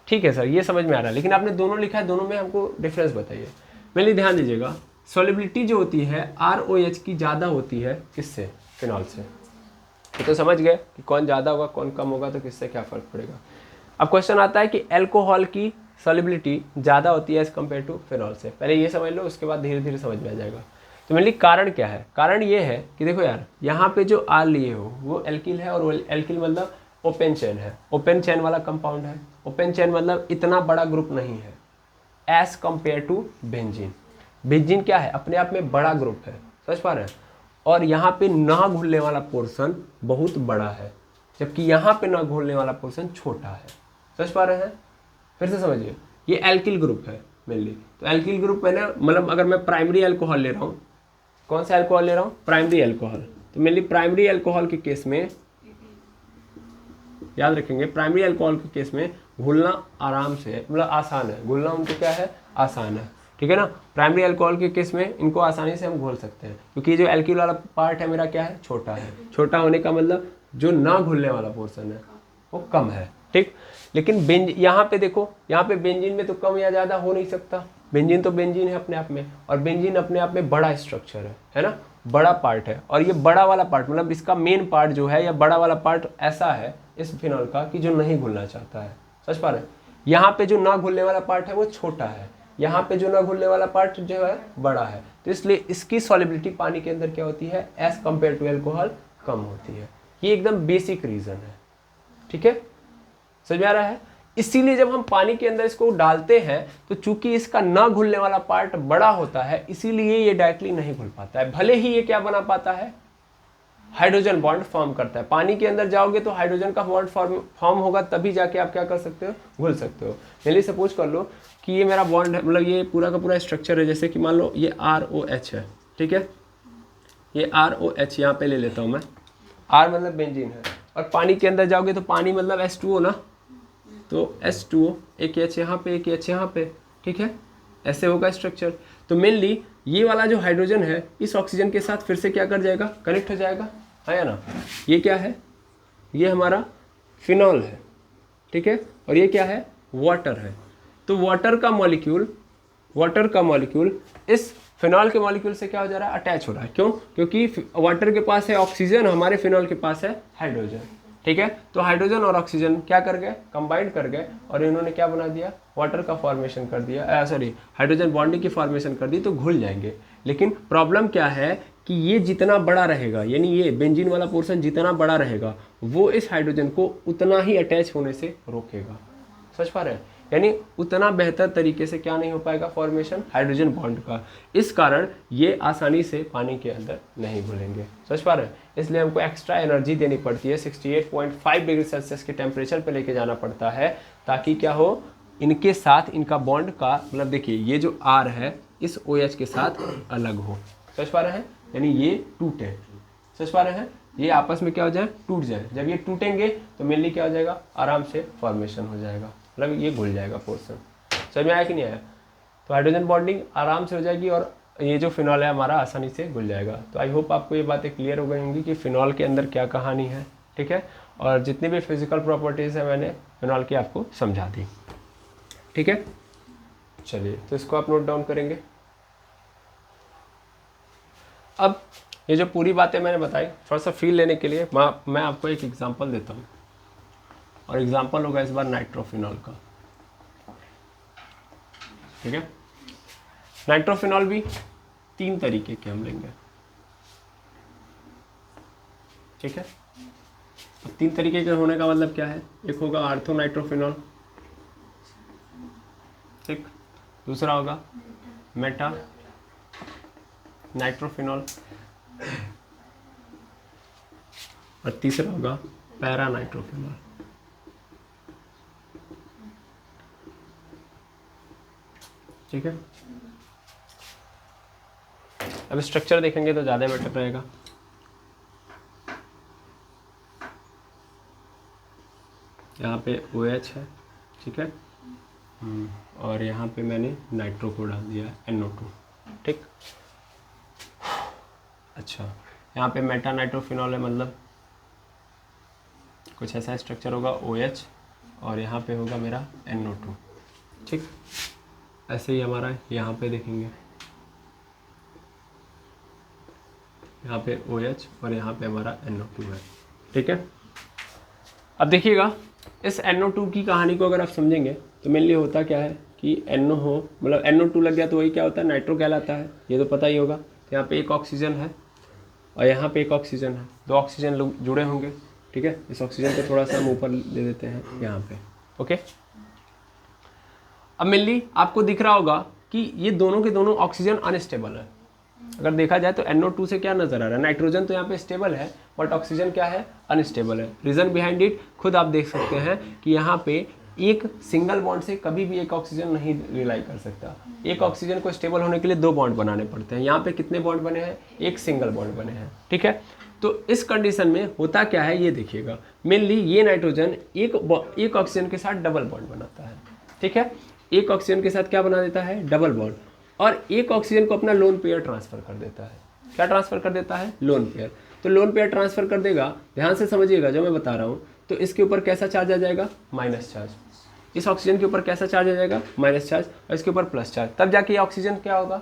ठीक है सर, ये समझ में आ रहा है, लेकिन आपने दोनों लिखा है, दोनों में हमको डिफरेंस बताइए। मेरे लिए ध्यान दीजिएगा, सॉल्युबिलिटी जो होती है ROH की ज़्यादा होती है किससे, फिनॉल से। तो समझ गए कि कौन ज़्यादा होगा कौन कम होगा, तो किससे क्या फ़र्क पड़ेगा। अब क्वेश्चन आता है कि अल्कोहल की सॉल्युबिलिटी ज़्यादा होती है एज़ कम्पेयर टू फिनॉल से। पहले ये समझ लो, उसके बाद धीरे धीरे समझ में आ जाएगा। तो मेनली कारण क्या है, कारण ये है कि देखो यार, यहाँ पे जो R लिए हो वो एल्किल है, और वो एल्किल मतलब ओपन चेन है, ओपन चेन वाला कंपाउंड है। ओपन चेन मतलब इतना बड़ा ग्रुप नहीं है as compare to benzene. Benzene क्या है, अपने आप में बड़ा ग्रुप है, समझ पा रहे हैं, और यहाँ पे ना घुलने वाला पोर्शन बहुत बड़ा है, जबकि यहाँ पे ना घुलने वाला पोर्शन छोटा है, समझ पा रहे हैं। फिर से समझिए, ये एल्किल ग्रुप है मेनली, तो एल्किल ग्रुप मैंने मतलब अगर मैं प्राइमरी अल्कोहल ले रहा हूँ, कौन सा अल्कोहल ले रहा हूँ, प्राइमरी अल्कोहल, तो मेनली प्राइमरी अल्कोहल के केस में याद रखेंगे, प्राइमरी अल्कोहल के केस में घुलना आराम से है, मतलब आसान है, घुलना उनको क्या है, आसान है, ठीक है ना। प्राइमरी अल्कोहल के केस में इनको आसानी से हम घोल सकते हैं, क्योंकि जो एल्किल वाला पार्ट है मेरा क्या है, छोटा है। छोटा होने का मतलब जो ना घुलने वाला पोर्शन है वो कम है, ठीक। लेकिन यहाँ पे देखो, यहाँ पे बेंजीन में तो कम या ज़्यादा हो नहीं सकता, बेंजीन तो बेंजीन है अपने आप में, और बेंजीन अपने आप में बड़ा स्ट्रक्चर है ना, बड़ा पार्ट है। और ये बड़ा वाला पार्ट मतलब इसका मेन पार्ट जो है, या बड़ा वाला पार्ट ऐसा है इस फिनॉल का कि जो नहीं घुलना चाहता है, समझ पा रहे हैं। यहाँ पे जो ना घुलने वाला पार्ट है वो छोटा है, यहाँ पे जो ना घुलने वाला पार्ट जो है बड़ा है, तो इसलिए इसकी सॉल्युबिलिटी पानी के अंदर क्या होती है, एज कम्पेयर टू अल्कोहल कम होती है। ये एकदम बेसिक रीजन है, ठीक है, समझ में आ रहा है। इसीलिए जब हम पानी के अंदर इसको डालते हैं तो चूंकि इसका ना घुलने वाला पार्ट बड़ा होता है, इसीलिए ये डायरेक्टली नहीं घुल पाता है। भले ही ये क्या बना पाता है, हाइड्रोजन बॉन्ड फॉर्म करता है। पानी के अंदर जाओगे तो हाइड्रोजन का बॉन्ड फॉर्म होगा, तभी जाके आप क्या कर सकते हो, घुल सकते हो। मेरे सपोज कर लो कि ये मेरा बॉन्ड है, मतलब ये पूरा का पूरा स्ट्रक्चर है, जैसे कि मान लो ये ROH है, ठीक है, ये ROH यहाँ पे ले लेता हूँ मैं, R मतलब बेंजीन है, और पानी के अंदर जाओगे तो पानी मतलब H2O ना, तो H2O, एक H यहाँ पे एक H यहाँ पे, ठीक है, ऐसे होगा स्ट्रक्चर। तो मेनली ये वाला जो हाइड्रोजन है इस ऑक्सीजन के साथ फिर से क्या कर जाएगा, कनेक्ट हो जाएगा, है ना। ये क्या है, ये हमारा फिनॉल है, ठीक है, और ये क्या है, वाटर है। तो वाटर का मॉलिक्यूल इस फिनॉल के मॉलिक्यूल से क्या हो जा रहा है, अटैच हो रहा है। क्यों, क्योंकि वाटर के पास है ऑक्सीजन, हमारे फिनॉल के पास है हाइड्रोजन, ठीक है। तो हाइड्रोजन और ऑक्सीजन क्या कर गए, कंबाइंड कर गए, और इन्होंने क्या बना दिया, वाटर का फॉर्मेशन कर दिया, हाइड्रोजन बॉन्डिंग की फॉर्मेशन कर दी, तो घुल जाएंगे। लेकिन प्रॉब्लम क्या है कि ये जितना बड़ा रहेगा, यानी ये बेंजीन वाला पोर्शन जितना बड़ा रहेगा, वो इस हाइड्रोजन को उतना ही अटैच होने से रोकेगा, समझ पा रहे हैं। यानी उतना बेहतर तरीके से क्या नहीं हो पाएगा, फॉर्मेशन हाइड्रोजन बॉन्ड का। इस कारण ये आसानी से पानी के अंदर नहीं घुलेंगे, समझ पा रहे हैं। इसलिए हमको एक्स्ट्रा एनर्जी देनी पड़ती है, 68.5 डिग्री सेल्सियस के टेम्परेचर पे लेके जाना पड़ता है, ताकि क्या हो, इनके साथ इनका बॉन्ड का मतलब देखिए, ये जो R है इस OH के साथ अलग हो, समझ पा रहे हैं, यानी ये टूटे, समझ पा रहे हैं, ये आपस में क्या हो जाए, टूट जाए। जब ये टूटेंगे तो मेनली क्या हो जाएगा, आराम से फॉर्मेशन हो जाएगा, मतलब ये घुल जाएगा पोर्शन। समझ में आया कि नहीं आया। तो हाइड्रोजन बॉन्डिंग आराम से हो जाएगी, और ये जो फिनॉल है हमारा आसानी से घुल जाएगा। तो आई होप आपको ये बातें क्लियर हो गई होंगी कि फिनॉल के अंदर क्या कहानी है, ठीक है, और जितनी भी फिजिकल प्रॉपर्टीज़ है मैंने फिनॉल की आपको समझा दी, ठीक है। चलिए, तो इसको आप नोट डाउन करेंगे। अब ये जो पूरी बातें मैंने बताई, थोड़ा सा फील लेने के लिए मैं आपको एक एग्जांपल देता हूँ, और एग्जांपल होगा इस बार नाइट्रोफिनॉल का, ठीक है। नाइट्रोफिनॉल भी 3 तरीके के हम लेंगे, ठीक है। अब 3 तरीके के होने का मतलब क्या है, एक होगा आर्थो नाइट्रोफिनॉल, ठीक, दूसरा होगा मेटा नाइट्रोफिनॉल, और तीसरा होगा पैरा नाइट्रोफिनॉल। ठीक है, अब स्ट्रक्चर देखेंगे तो ज़्यादा बेटर रहेगा। यहाँ पे OH है, ठीक है, और यहाँ पे मैंने नाइट्रो को डाल दिया NO2। ठीक, अच्छा, यहाँ पे मेटा नाइट्रोफिनॉल है, मतलब कुछ ऐसा स्ट्रक्चर होगा OH और यहाँ पे होगा मेरा NO2। ठीक, ऐसे ही हमारा यहाँ पे देखेंगे, यहाँ पे OH और यहाँ पे हमारा NO2 है। ठीक है, अब देखिएगा इस NO2 की कहानी को अगर आप समझेंगे तो मेनली होता क्या है कि NO हो, मतलब NO2 लग गया तो वही क्या होता है, नाइट्रो कहलाता है, ये तो पता ही होगा। तो यहाँ पे एक ऑक्सीजन है और यहाँ पे एक ऑक्सीजन है, दो ऑक्सीजन लोग जुड़े होंगे। ठीक है, इस ऑक्सीजन को थोड़ा सा हम ऊपर ले देते हैं यहाँ पे। ओके, अब मेनली आपको दिख रहा होगा कि ये दोनों के दोनों ऑक्सीजन अनस्टेबल है। अगर देखा जाए तो NO2 से क्या नजर आ रहा है, नाइट्रोजन तो यहाँ पे स्टेबल है बट ऑक्सीजन क्या है, अनस्टेबल है। रीजन बिहाइंड इट खुद आप देख सकते हैं कि यहाँ पे एक सिंगल बॉन्ड से कभी भी एक ऑक्सीजन नहीं रिलाई कर सकता। एक ऑक्सीजन को स्टेबल होने के लिए दो बॉन्ड बनाने पड़ते हैं। यहाँ पे कितने बॉन्ड बने हैं, एक सिंगल बॉन्ड बने हैं। ठीक है, तो इस कंडीशन में होता क्या है ये देखिएगा, मेनली ये नाइट्रोजन एक ऑक्सीजन के साथ डबल बॉन्ड बनाता है। ठीक है, एक ऑक्सीजन के साथ क्या बना देता है, डबल बॉन्ड, और एक ऑक्सीजन को अपना लोन पेयर ट्रांसफर कर देता है। क्या ट्रांसफर कर देता है, लोन पेयर। तो लोन पेयर ट्रांसफर कर देगा, ध्यान से समझिएगा जो मैं बता रहा हूँ। तो इसके ऊपर कैसा चार्ज आ जाएगा, माइनस चार्ज। इस ऑक्सीजन के ऊपर कैसा चार्ज आ जाएगा, माइनस चार्ज, और इसके ऊपर प्लस चार्ज। तब जाके ये ऑक्सीजन क्या होगा,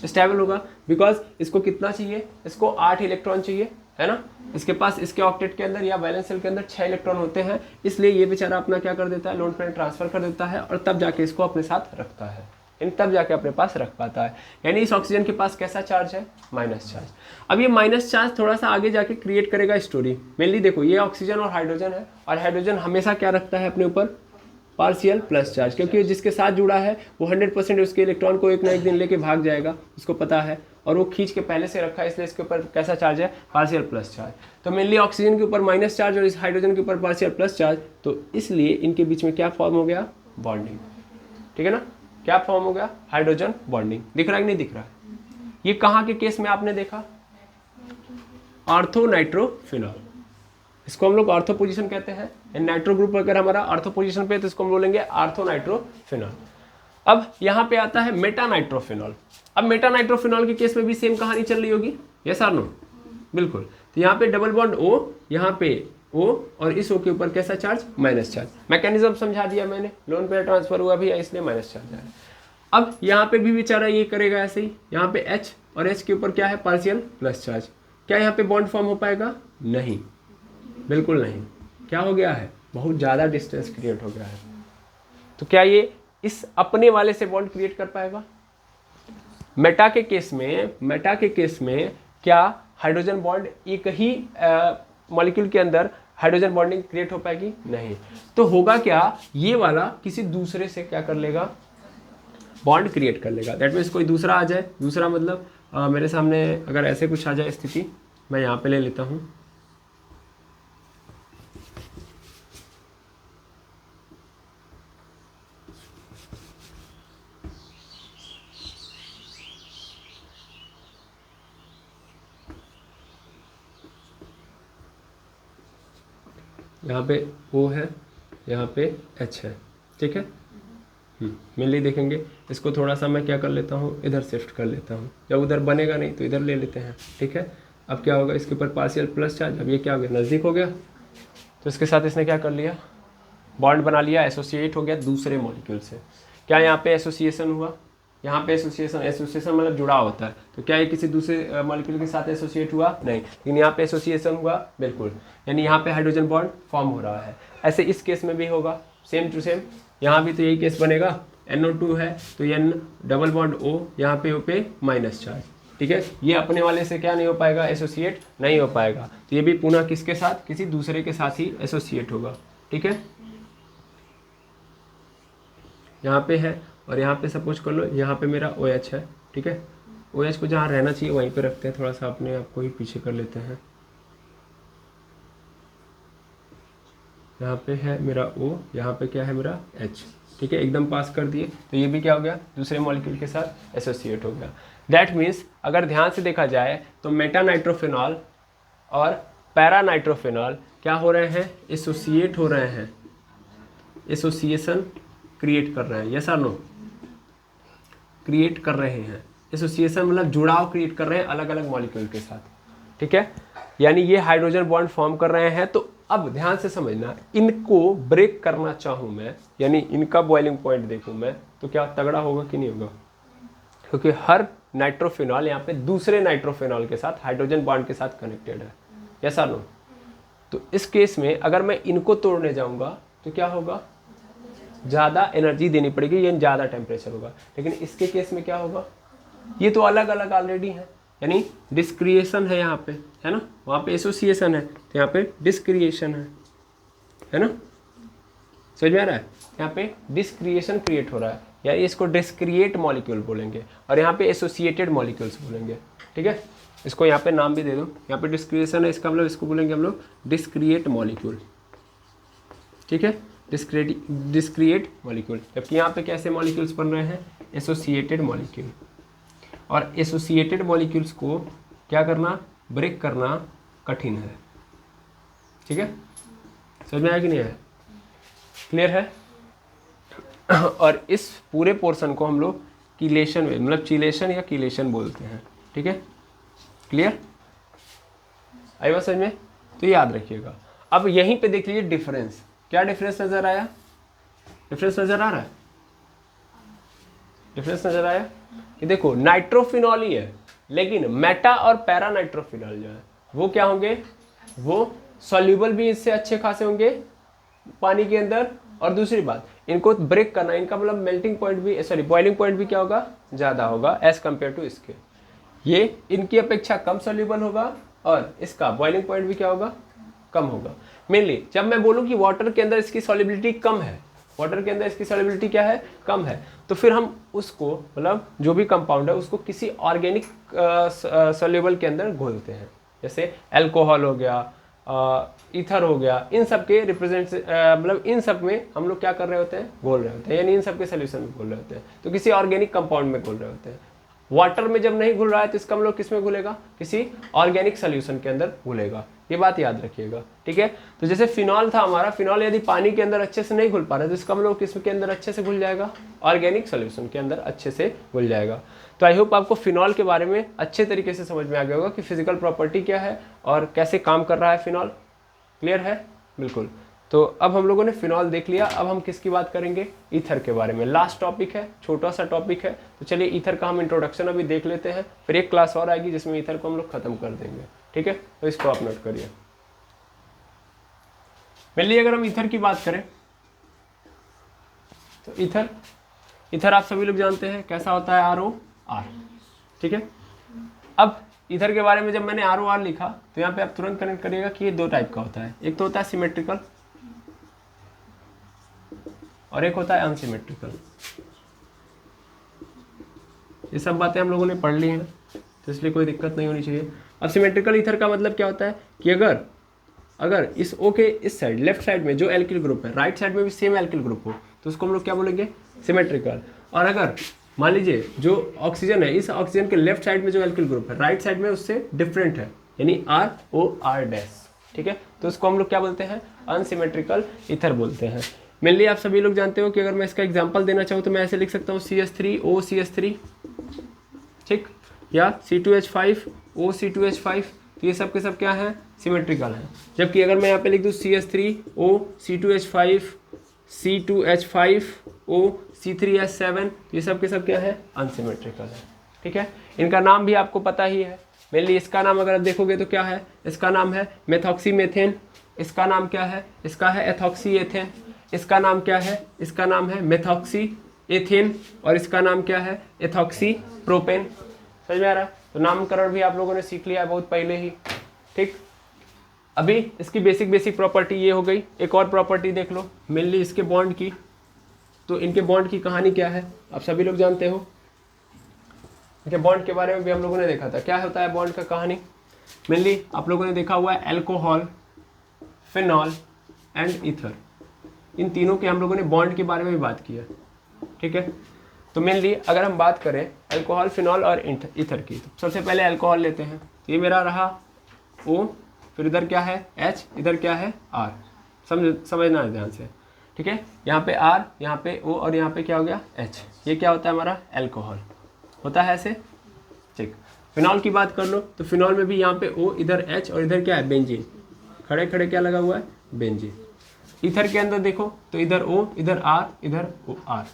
स्टेबल होगा। बिकॉज इसको कितना चाहिए, इसको 8 इलेक्ट्रॉन चाहिए, है ना। इसके पास इसके ऑक्टेट के अंदर या वैलेंस शेल के अंदर 6 इलेक्ट्रॉन होते हैं, इसलिए ये बेचारा अपना क्या कर देता है, लोन पेयर ट्रांसफर कर देता है और तब जाके इसको अपने साथ रखता है, तब जाके अपने पास रख पाता है। यानी इस ऑक्सीजन के पास कैसा चार्ज है, माइनस चार्ज। अब ये माइनस चार्ज थोड़ा सा आगे जाके क्रिएट करेगा स्टोरी। मेनली देखो ये ऑक्सीजन और हाइड्रोजन है, और हाइड्रोजन हमेशा क्या रखता है अपने ऊपर, पार्शियल प्लस चार्ज, क्योंकि जिसके साथ जुड़ा है वो 100% उसके इलेक्ट्रॉन को एक ना एक दिन लेके भाग जाएगा, उसको पता है, और वो खींच के पहले से रखा है, इसलिए इसके ऊपर कैसा चार्ज है, पार्शियल प्लस चार्ज। तो मेनली ऑक्सीजन के ऊपर माइनस चार्ज और इस हाइड्रोजन के ऊपर पार्शियल प्लस चार्ज, तो इसलिए इनके बीच में क्या फॉर्म हो गया, बॉन्डिंग। ठीक है ना, क्या फॉर्म हो गया, हाइड्रोजन बॉन्डिंग। दिख रहा है कि नहीं दिख रहा है। ये कहाँ के केस में आपने देखा, ऑर्थो नाइट्रोफिनॉल, इसको हम लोग ऑर्थो पोजीशन कहते हैं। नाइट्रो ग्रुप अगर हमारा ऑर्थो पोजीशन पे है तो इसको हम बोलेंगे ऑर्थो नाइट्रोफिनॉल। अब यहाँ पे आता है मेटा नाइट्रोफिनॉल। अब मेटा नाइट्रोफिनॉल के केस में भी सेम कहानी चल रही होगी, यस और नो, बिल्कुल। तो यहाँ पे डबल बॉन्ड O, यहाँ पे O, और इस O के ऊपर कैसा चार्ज, माइनस चार्ज। मैकेनिज्म समझा दिया मैंने, लोन पेयर ट्रांसफर हुआ भी है इसलिए माइनस चार्ज है। अब यहाँ पे भी बेचारा ये करेगा ऐसे ही, यहाँ पे H और H के ऊपर क्या है, पार्शियल प्लस चार्ज। क्या यहाँ पे बॉन्ड फॉर्म हो पाएगा, नहीं, बिल्कुल नहीं। क्या हो गया है, बहुत ज़्यादा डिस्टेंस क्रिएट हो गया है। तो क्या ये इस अपने वाले से बॉन्ड क्रिएट कर पाएगा। मेटा के केस में क्या हाइड्रोजन बॉन्ड एक ही मॉलिक्यूल के अंदर हाइड्रोजन बॉन्डिंग क्रिएट हो पाएगी, नहीं। तो होगा क्या, ये वाला किसी दूसरे से क्या कर लेगा, बॉन्ड क्रिएट कर लेगा। दैट मीन्स कोई दूसरा आ जाए, दूसरा मतलब मेरे सामने अगर ऐसे कुछ आ जाए स्थिति, मैं यहाँ पे ले लेता हूँ, यहाँ पे O है, यहाँ पे H है। ठीक है, मेनली देखेंगे इसको थोड़ा सा मैं क्या कर लेता हूँ, इधर शिफ्ट कर लेता हूँ। जब उधर बनेगा नहीं तो इधर ले लेते हैं। ठीक है, अब क्या होगा, इसके ऊपर पार्शियल प्लस चार्ज। अब ये क्या हो गया, नज़दीक हो गया, तो इसके साथ इसने क्या कर लिया, बॉन्ड बना लिया, एसोसिएट हो गया दूसरे मॉलिक्यूल से। क्या यहाँ पे एसोसिएशन हुआ, यहाँ पे एसोसिएशन मतलब जुड़ा होता है। तो क्या ये किसी दूसरे मॉलिक्यूल के साथ एसोसिएट हुआ, नहीं, लेकिन यहाँ पे एसोसिएशन हुआ, बिल्कुल। यानी यहाँ पे हाइड्रोजन बॉन्ड फॉर्म हो रहा है। ऐसे इस केस में भी होगा, सेम टू सेम, यहाँ भी तो यही केस बनेगा। NO2 है तो N डबल बॉन्ड O, यहाँ पे O पे माइनस चार्ज। ठीक है, ये अपने वाले से क्या नहीं हो पाएगा, एसोसिएट नहीं हो पाएगा। तो ये भी पुनः किसके साथ, किसी दूसरे के साथ ही एसोसिएट होगा। ठीक है, यहाँ पे है, और यहाँ पे सपोज कर लो यहाँ पे मेरा OH है। ठीक है, OH को जहाँ रहना चाहिए वहीं पे रखते हैं, थोड़ा सा अपने आप को ही पीछे कर लेते हैं। यहाँ पे है मेरा O, यहाँ पे क्या है मेरा H, ठीक है, एकदम पास कर दिए, तो ये भी क्या हो गया, दूसरे मॉलिक्यूल के साथ एसोसिएट हो गया। दैट मीन्स अगर ध्यान से देखा जाए तो मेटा नाइट्रोफिनॉल और पैरा नाइट्रोफिनॉल क्या हो रहे हैं, एसोसिएट हो रहे हैं, एसोसिएशन क्रिएट कर रहे हैं, यस और नो, क्रिएट कर रहे हैं, एसोसिएशन मतलब जुड़ाव क्रिएट कर रहे हैं अलग अलग मॉलिक्यूल के साथ, ठीक है, यानी ये हाइड्रोजन बॉन्ड फॉर्म कर रहे हैं। तो अब ध्यान से समझना, इनको ब्रेक करना चाहूँ मैं, यानी इनका बॉइलिंग पॉइंट देखूँ मैं, तो क्या तगड़ा होगा कि नहीं होगा, क्योंकि हर नाइट्रोफिनॉल यहाँ पे दूसरे नाइट्रोफिनॉल के साथ हाइड्रोजन बॉन्ड के साथ कनेक्टेड है, यस और नो। तो इस केस में अगर मैं इनको तोड़ने जाऊँगा तो क्या होगा, ज़्यादा एनर्जी देनी पड़ेगी, ये ज़्यादा टेम्परेचर होगा। लेकिन इसके केस में क्या होगा, ये तो अलग अलग ऑलरेडी है, यानी डिस्क्रिएशन है यहाँ पे, है ना, वहाँ पे एसोसिएशन है, तो यहाँ पे डिस्क्रिएशन है ना, समझ में आ रहा है, यहाँ पे डिस्क्रिएशन क्रिएट हो रहा है, या इसको डिस्क्रिएट मॉलिक्यूल बोलेंगे, और यहाँ पे एसोसिएटेड मॉलिक्यूल्स बोलेंगे, ठीक है, इसको यहाँ पे नाम भी दे दो, यहाँ पे डिस्क्रिएशन है, इसका मतलब इसको बोलेंगे हम लोग डिस्क्रिएट मॉलिक्यूल, ठीक है, डिस्क्रिएट मॉलिक्यूल। जबकि यहाँ पे कैसे मॉलिक्यूल्स बन रहे हैं, एसोसिएटेड मॉलिक्यूल, और एसोसिएटेड मॉलिक्यूल्स को क्या करना, ब्रेक करना कठिन है, ठीक है, समझ में आया कि नहीं आया, क्लियर है। और इस पूरे पोर्शन को हम लोग कीलेशन में, मतलब चिलेशन या कीलेशन बोलते हैं, ठीक है, क्लियर, आई बात समझ में, तो याद रखिएगा। अब यहीं पे देख लीजिए डिफरेंस, क्या डिफरेंस नजर आया, डिफरेंस नजर आ रहा है, डिफरेंस नजर आया, ये देखो नाइट्रोफिनॉल ही है, लेकिन मेटा और पैरा नाइट्रोफिनॉल जो है वो क्या होंगे, वो सॉल्यूबल भी इससे अच्छे खासे होंगे पानी के अंदर, और दूसरी बात इनको ब्रेक करना, इनका मतलब मेल्टिंग पॉइंट भी, सॉरी बॉइलिंग पॉइंट भी क्या होगा, ज़्यादा होगा एज कम्पेयर टू इसके, ये इनकी अपेक्षा कम सॉल्यूबल होगा, और इसका बॉइलिंग पॉइंट भी क्या होगा, कम होगा। मेनली जब मैं बोलूँ कि वाटर के अंदर इसकी सॉल्युबिलिटी कम है, वाटर के अंदर इसकी सॉल्युबिलिटी क्या है, कम है, तो फिर हम उसको मतलब जो भी कंपाउंड है उसको किसी ऑर्गेनिक सॉल्युबल के अंदर घोलते हैं, जैसे अल्कोहल हो गया, ईथर हो गया, इन सब के रिप्रेजेंट मतलब इन सब में हम लोग क्या कर रहे होते हैं, घोल रहे होते हैं, यानी इन सब के सोल्यूशन में घोल रहे होते हैं, तो किसी ऑर्गेनिक कंपाउंड में घोल रहे होते हैं। वाटर में जब नहीं घुल रहा है तो इसका हम लोग किस में घुलेगा, किसी ऑर्गेनिक सोल्यूशन के अंदर घुलेगा, ये बात याद रखिएगा, ठीक है। तो जैसे फिनॉल था हमारा, फिनॉल यदि पानी के अंदर अच्छे से नहीं घुल पा रहा है तो इसका हम लोग किस के अंदर अच्छे से घुल जाएगा, ऑर्गेनिक सोल्यूशन के अंदर अच्छे से घुल जाएगा। तो आई होप आपको फिनॉल के बारे में अच्छे तरीके से समझ में आ गया होगा कि फिजिकल प्रॉपर्टी क्या है और कैसे काम कर रहा है फिनॉल, क्लियर है, बिल्कुल। तो अब हम लोगों ने फिनॉल देख लिया, अब हम किसकी बात करेंगे, ईथर के बारे में, लास्ट टॉपिक है, छोटा सा टॉपिक है, तो चलिए ईथर का हम इंट्रोडक्शन अभी देख लेते हैं, फिर एक क्लास और आएगी जिसमें ईथर को हम लोग खत्म कर देंगे, ठीक है, तो इसको आप नोट करिए। मेनली अगर हम ईथर की बात करें तो ईथर आप सभी लोग जानते हैं कैसा होता है, ROR, ठीक है। अब ईथर के बारे में जब मैंने ROR लिखा तो यहाँ पे आप तुरंत कनेक्ट करिएगा कि ये दो टाइप का होता है, एक तो होता है सिमेट्रिकल और एक होता है अनसिमेट्रिकल। ये सब बातें हम लोगों ने पढ़ ली हैं तो इसलिए कोई दिक्कत नहीं होनी चाहिए। अब सिमेट्रिकल ईथर का मतलब क्या होता है कि अगर इस O के इस साइड लेफ्ट साइड में जो एल्किल ग्रुप है, राइट साइड में भी सेम एल्किल ग्रुप हो तो उसको हम लोग क्या बोलेंगे, सिमेट्रिकल। और अगर मान लीजिए जो ऑक्सीजन है, इस ऑक्सीजन के लेफ्ट साइड में जो एल्किल ग्रुप है राइट साइड में उससे डिफरेंट है, यानी ROR', ठीक है, तो उसको हम लोग क्या बोलते हैं, अनसिमेट्रिकल ईथर बोलते हैं। मेनली आप सभी लोग जानते हो कि अगर मैं इसका एग्जांपल देना चाहूँ तो मैं ऐसे लिख सकता हूँ CH3OCH3, ठीक, या C2H5OC2H5, तो ये सब के सब क्या है, सिमेट्रिकल है। जबकि अगर मैं यहाँ पे लिख दूँ CH3OC2H5C2H5OC3H7, ये सब के सब क्या है, अनसिमेट्रिकल है, ठीक है। इनका नाम भी आपको पता ही है, मेनली इसका नाम अगर आप देखोगे तो क्या है, इसका नाम है मेथॉक्सीमेथेन, इसका नाम क्या है, इसका है एथॉक्सी एथेन, इसका नाम क्या है, इसका नाम है मेथॉक्सी एथेन, और इसका नाम क्या है, एथॉक्सी प्रोपेन। समझ में आ रहा है, तो नामकरण भी आप लोगों ने सीख लिया है बहुत पहले ही, ठीक। अभी इसकी बेसिक प्रॉपर्टी ये हो गई। एक और प्रॉपर्टी देख लो मेनली इसके बॉन्ड की, तो इनके बॉन्ड की कहानी क्या है आप सभी लोग जानते हो, इनके बॉन्ड के बारे में भी हम लोगों ने देखा था, क्या होता है बॉन्ड का कहानी। मेनली आप लोगों ने देखा हुआ है अल्कोहल, फिनॉल, एंड ईथर, इन तीनों के हम लोगों ने बॉन्ड के बारे में भी बात किया, ठीक है। तो मेनली अगर हम बात करें अल्कोहल, फिनॉल और ईथर की, तो सबसे पहले अल्कोहल लेते हैं। तो ये मेरा रहा O, फिर इधर क्या है H, इधर क्या है R, समझना है ध्यान से, ठीक है। यहाँ पे R, यहाँ पे O और यहाँ पे क्या हो गया H, ये क्या होता है हमारा अल्कोहल होता है ऐसे, ठीक। फिनॉल की बात कर लो तो फिनॉल में भी यहाँ पे O, इधर H और इधर क्या है बेंजीन, खड़े खड़े क्या लगा हुआ है बेंजीन। ईथर के अंदर देखो तो इधर O, इधर R, इधर R,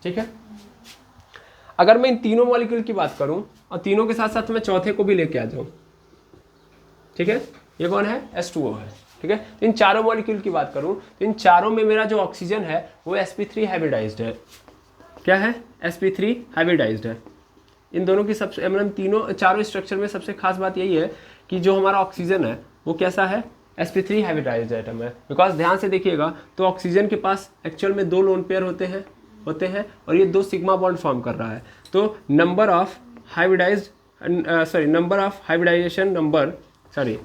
ठीक है। अगर मैं इन तीनों मॉलिक्यूल की बात करूं और तीनों के साथ साथ मैं चौथे को भी लेके आ जाऊं, ठीक है, ये कौन है H2O है, ठीक है। तो इन चारों मॉलिक्यूल की बात करूं तो इन चारों में मेरा जो ऑक्सीजन है वो sp3 हाइब्रिडाइज्ड है। क्या है sp3 हाइब्रिडाइज्ड है। इन दोनों की सबसे मतलब तीनों चारों स्ट्रक्चर में सबसे खास बात यही है कि जो हमारा ऑक्सीजन है वो कैसा है sp3 हाइब्रिडाइज्ड एटम है। बिकॉज ध्यान से देखिएगा तो ऑक्सीजन के पास एक्चुअल में 2 लोन पेयर होते हैं और ये 2 सिग्मा बॉन्ड फॉर्म कर रहा है। तो number of hybridisation number, sorry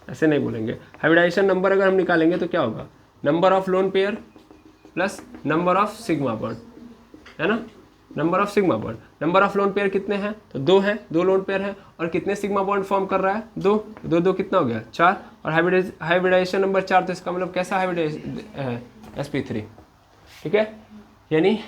ऐसे नहीं बोलेंगे, हाइब्रिडाइजेशन नंबर अगर हम निकालेंगे तो क्या होगा, number of lone pair plus number of sigma bond, है ना, number of sigma bond. Number of lone pair कितने हैं तो 2 हैं, 2 लोन पेयर हैं और कितने सिग्मा बॉन्ड फॉर्म कर रहा है 2, 2 कितना हो गया 4 और हाइब्रिडाइजेशन नंबर 4, तो इसका मतलब कैसा हाइब्रिडाइज है sp3, ठीक है, यानी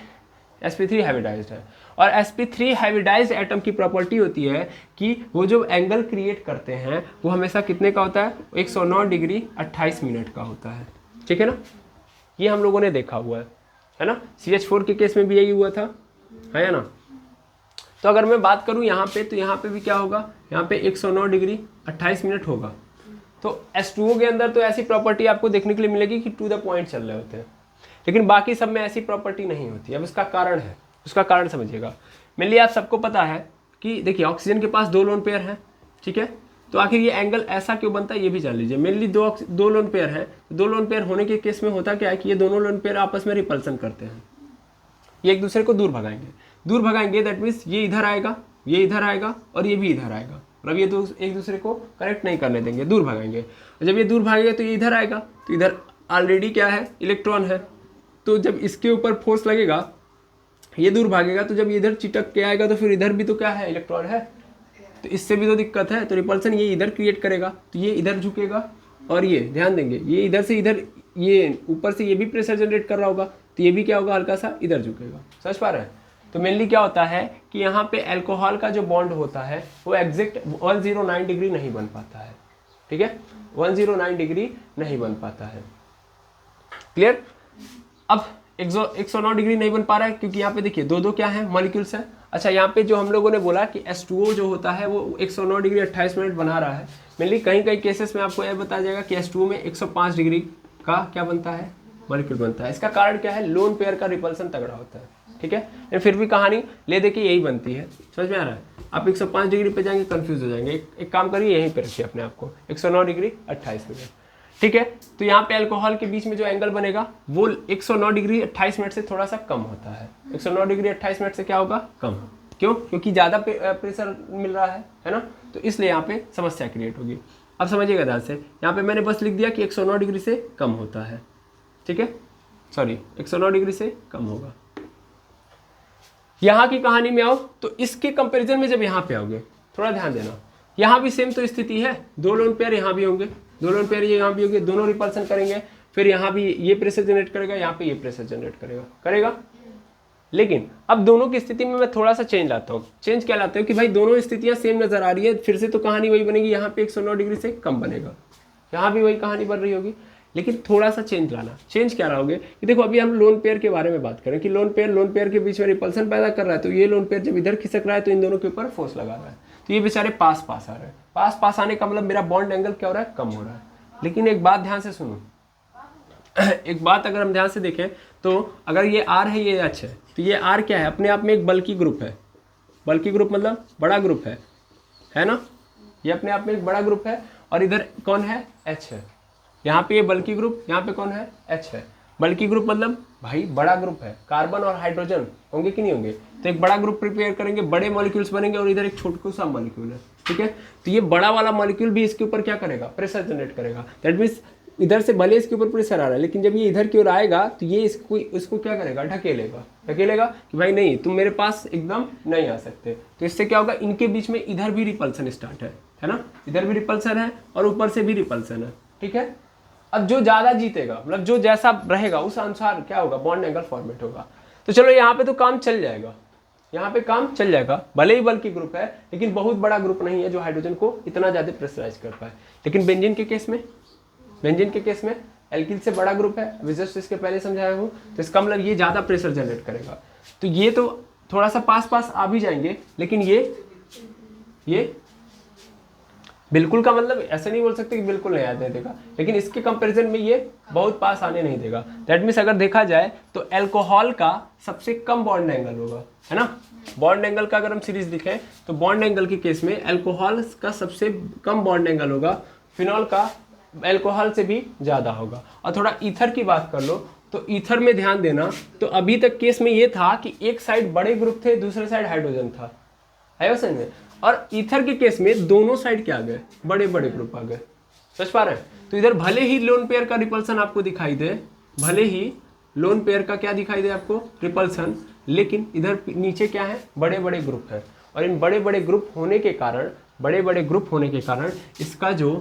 sp3 हाइब्रिडाइज्ड है। और sp3 हाइब्रिडाइज्ड एटम की प्रॉपर्टी होती है कि वो जो एंगल क्रिएट करते हैं वो हमेशा कितने का होता है 109 डिग्री 28 मिनट का होता है, ठीक है ना, ये हम लोगों ने देखा हुआ है ना। CH4 के केस में भी यही हुआ था, है ना। तो अगर मैं बात करूं यहाँ पे तो यहाँ पे भी क्या होगा, यहाँ पे 109 डिग्री 28 मिनट होगा। तो H2O के अंदर तो ऐसी प्रॉपर्टी आपको देखने के लिए मिलेगी कि टू द पॉइंट चल रहे होते हैं, लेकिन बाकी सब में ऐसी प्रॉपर्टी नहीं होती। अब इसका कारण है, उसका कारण समझिएगा। मेनली आप सबको पता है कि देखिए ऑक्सीजन के पास 2 लोन पेयर हैं, ठीक है, तो आखिर ये एंगल ऐसा क्यों बनता है ये भी जान लीजिए। मेनली 2 लोन पेयर है, 2 लोन पेयर होने के केस में होता क्या है कि ये दोनों लोन पेयर आपस में रिपल्सन करते हैं, ये एक दूसरे को दूर भगाएंगे, दैट मीन्स ये इधर आएगा, ये इधर आएगा और ये भी इधर आएगा, मतलब ये एक दूसरे को कनेक्ट नहीं करने देंगे, दूर भगाएंगे। और जब ये दूर भागेगा तो ये इधर आएगा, तो इधर ऑलरेडी क्या है इलेक्ट्रॉन है, तो जब इसके ऊपर फोर्स लगेगा ये दूर भागेगा, तो जब इधर चिटक के आएगा तो फिर इधर भी तो क्या है इलेक्ट्रॉन है, तो इससे भी तो दिक्कत है। तो रिपल्सन ये इधर क्रिएट करेगा, तो ये इधर झुकेगा और ये ध्यान देंगे ये इधर से इधर, ये ऊपर से ये भी प्रेशर जनरेट कर रहा होगा, तो ये भी क्या होगा हल्का सा इधर झुकेगा, समझ पा रहे हैं। तो मेनली क्या होता है कि यहाँ पे अल्कोहल का जो बॉन्ड होता है वो एग्जैक्ट 109 डिग्री नहीं बन पाता है, ठीक है, 109 डिग्री नहीं बन पाता है, क्लियर। अब 109 डिग्री नहीं बन पा रहा है क्योंकि यहाँ पे देखिए 2 क्या है मॉलिक्यूल्स हैं। अच्छा, यहाँ पे जो हम लोगों ने बोला कि H2O जो होता है वो 109 डिग्री 28 मिनट बना रहा है। मेनली कई केसेस में आपको यह बताया जाएगा कि H2O में 105 डिग्री का क्या बनता है मॉलिक्यूल बनता है। इसका कारण क्या है, लोन पेयर का रिपल्सन तगड़ा होता है, ठीक है, लेकिन फिर भी कहानी ले दे के यही बनती है, समझ में आ रहा है। आप 105 डिग्री पे जाएंगे कंफ्यूज हो जाएंगे, एक काम करिए यहीं पे रखिए अपने आप को 109 डिग्री 28 मिनट, ठीक है। तो यहाँ पे अल्कोहल के बीच में जो एंगल बनेगा वो 109 डिग्री 28 मिनट से थोड़ा सा कम होता है। 109 डिग्री 28 मिनट से क्या होगा कम, क्यों, क्योंकि ज़्यादा प्रेशर मिल रहा है ना, तो इसलिए यहाँ पे समस्या क्रिएट होगी। अब समझिएगा ध्यान से, यहाँ पे मैंने बस लिख दिया कि 109 डिग्री से कम होता है, ठीक है, सॉरी 109 डिग्री से कम होगा। यहाँ की कहानी में आओ तो इसके कंपैरिजन में जब यहाँ पे आओगे थोड़ा ध्यान देना, यहाँ भी सेम तो स्थिति है, 2 लोन पेयर यहाँ भी होंगे, 2 लोन पेयर ये यहाँ भी होंगे, दोनों रिपल्सन करेंगे, फिर यहाँ भी ये प्रेशर जनरेट करेगा, यहाँ पे ये प्रेशर जनरेट करेगा। लेकिन अब दोनों की स्थिति में मैं थोड़ा सा चेंज लाता हूँ। चेंज क्या लाता हूँ कि भाई दोनों स्थितियाँ सेम नजर आ रही है, फिर से तो कहानी वही बनेगी, यहाँ पे 109 डिग्री से कम बनेगा, यहाँ भी वही कहानी बन रही होगी, लेकिन थोड़ा सा चेंज लाना। चेंज क्या लाओगे कि देखो अभी हम लोन पेयर के बारे में बात करें कि लोन पेयर के बीच में रिपल्सन पैदा कर रहा है, तो ये लोन पेयर जब इधर खिसक रहा है तो इन दोनों के ऊपर फोर्स लगा रहा है, तो ये बेचारे पास आ रहे हैं। पास आने का मतलब मेरा बॉन्ड एंगल क्या हो रहा है, कम हो रहा है। लेकिन एक बात ध्यान से सुनो, एक बात अगर हम ध्यान से देखें तो अगर ये R है ये H है, तो ये R क्या है, अपने आप में एक बल्की ग्रुप है। बल्की ग्रुप मतलब बड़ा ग्रुप है ना, ये अपने आप में एक बड़ा ग्रुप है। और इधर कौन है, H है। यहाँ पे ये बल्की ग्रुप, यहाँ पे कौन है, H है। बल्की ग्रुप मतलब भाई बड़ा ग्रुप है, कार्बन और हाइड्रोजन होंगे कि नहीं होंगे, तो एक बड़ा ग्रुप प्रिपेयर करेंगे, बड़े मॉलिक्यूल्स बनेंगे और इधर एक छोटा सा मॉलिक्यूल है, ठीक है। तो ये बड़ा वाला मॉलिक्यूल भी इसके ऊपर क्या करेगा, प्रेशर जनरेट करेगा। दैट मीन्स इधर से भले इसके ऊपर प्रेशर आ रहा है, लेकिन जब ये इधर की ओर आएगा तो ये इसको क्या करेगा, ढकेलेगा कि भाई नहीं, तुम मेरे पास एकदम नहीं आ सकते। तो इससे क्या होगा, इनके बीच में इधर भी रिपल्सन स्टार्ट है ना, इधर भी रिपल्सन है और ऊपर से भी रिपल्सन है, ठीक है। अब जो ज़्यादा जीतेगा, मतलब जो जैसा रहेगा उस अनुसार क्या होगा, बॉन्ड एंगल फॉर्मेट होगा। तो चलो यहाँ पे तो काम चल जाएगा, यहाँ पे काम चल जाएगा, भले ही बल्कि ग्रुप है लेकिन बहुत बड़ा ग्रुप नहीं है जो हाइड्रोजन को इतना ज़्यादा प्रेशराइज कर पाए। लेकिन बेंजीन के केस में एल्किल से बड़ा ग्रुप है, जस्ट इसके पहले समझाया हूँ, तो इसका मतलब ये ज़्यादा प्रेशर जनरेट करेगा। तो ये तो थोड़ा सा पास आ भी जाएंगे, लेकिन ये बिल्कुल का मतलब ऐसा नहीं बोल सकते कि बिल्कुल नहीं आने देगा, लेकिन इसके कंपैरिजन में ये बहुत पास आने नहीं देगा। दैट मीन्स अगर देखा जाए तो अल्कोहल का सबसे कम बॉन्ड एंगल होगा, है ना। बॉन्ड एंगल का अगर हम सीरीज दिखें तो बॉन्ड एंगल के केस में अल्कोहल का सबसे कम बॉन्ड एंगल होगा, फिनॉल का अल्कोहल से भी ज़्यादा होगा। और थोड़ा ईथर की बात कर लो तो ईथर में ध्यान देना, तो अभी तक केस में ये था कि एक साइड बड़े ग्रुप थे, दूसरे साइड हाइड्रोजन था, है समझ में। और ईथर के केस में दोनों साइड क्या आ गए, बड़े बड़े ग्रुप आ गए, समझ पा रहे हैं। तो इधर भले ही लोन पेयर का रिपल्सन आपको दिखाई दे, भले ही लोन पेयर का क्या दिखाई दे आपको, रिपल्सन, लेकिन इधर नीचे क्या है, बड़े बड़े ग्रुप है। और इन बड़े बड़े ग्रुप होने के कारण इसका जो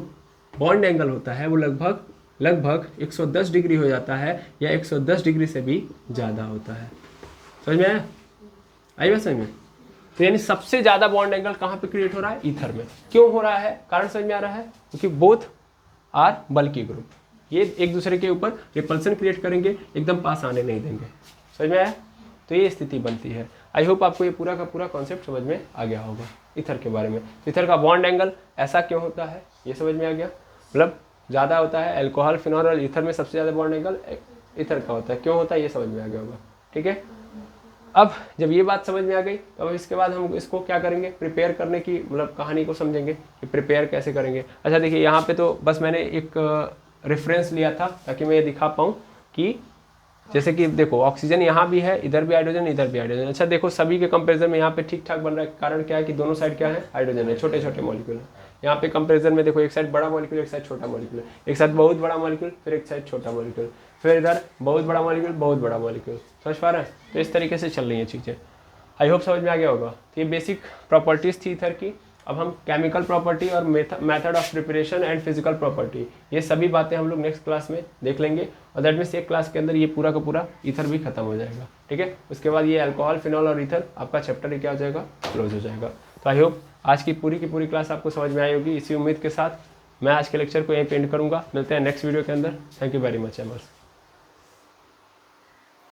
बॉन्ड एंगल होता है वो लगभग 110 डिग्री हो जाता है, या 110 डिग्री से भी ज़्यादा होता है। समझ में आया, आई बात समझ में। तो यानी सबसे ज़्यादा बॉन्ड एंगल कहाँ पे क्रिएट हो रहा है, ईथर में। क्यों हो रहा है, कारण समझ में आ रहा है, क्योंकि बोथ आर बल्की ग्रुप, ये एक दूसरे के ऊपर रिपल्सन क्रिएट करेंगे, एकदम पास आने नहीं देंगे। समझ में आया, तो ये स्थिति बनती है। आई होप आपको ये पूरा का पूरा कॉन्सेप्ट समझ में आ गया होगा ईथर के बारे में। ईथर का बॉन्ड एंगल ऐसा क्यों होता है ये समझ में आ गया, मतलब ज़्यादा होता है अल्कोहल, फिनॉल और ईथर में सबसे ज़्यादा बॉन्ड एंगल ईथर का होता है, क्यों होता है ये समझ में आ गया होगा, ठीक है। अब जब ये बात समझ में आ गई तो अब इसके बाद हम इसको क्या करेंगे, प्रिपेयर करने की मतलब कहानी को समझेंगे कि प्रिपेयर कैसे करेंगे। अच्छा देखिए, यहाँ पे तो बस मैंने एक रेफरेंस लिया था ताकि मैं ये दिखा पाऊँ कि जैसे कि देखो ऑक्सीजन यहाँ भी है, इधर भी हाइड्रोजन, इधर भी हाइड्रोजन। अच्छा देखो सभी के कंपेरिजन में यहाँ पे ठीक ठाक बन रहा है, कारण क्या है कि दोनों साइड क्या है, हाइड्रोजन है, छोटे छोटे मॉलिक्यूल है। यहाँ पे कंपेरिजन में देखो एक साइड बड़ा मॉलिक्यूल, एक साइड छोटा मॉलिक्यूल, एक साइड बहुत बड़ा मॉलिक्यूल, फिर एक साइड छोटा मॉलिक्यूल, फिर इधर बहुत बड़ा मॉलिक्यूल, बहुत बड़ा मॉलिक्यूल। समझ पा रहे हैं, तो इस तरीके से चल रही है चीज़ें। आई होप समझ में आ गया होगा। तो ये बेसिक प्रॉपर्टीज़ थी ईथर की। अब हम केमिकल प्रॉपर्टी और method of preparation and physical property, ये सभी बातें हम लोग नेक्स्ट क्लास में देख लेंगे। और दैट मीन्स एक क्लास के अंदर ये पूरा का पूरा ईथर भी खत्म हो जाएगा, ठीक है। उसके बाद ये अल्कोहल, फिनॉल और ईथर आपका चैप्टर क्या हो जाएगा, क्लोज हो जाएगा। तो आई होप आज की पूरी क्लास आपको समझ में आई होगी। इसी उम्मीद के साथ मैं आज के लेक्चर को यहीं पे एंड करूँगा। मिलते हैं नेक्स्ट वीडियो के अंदर। Thank you very much एमर्स।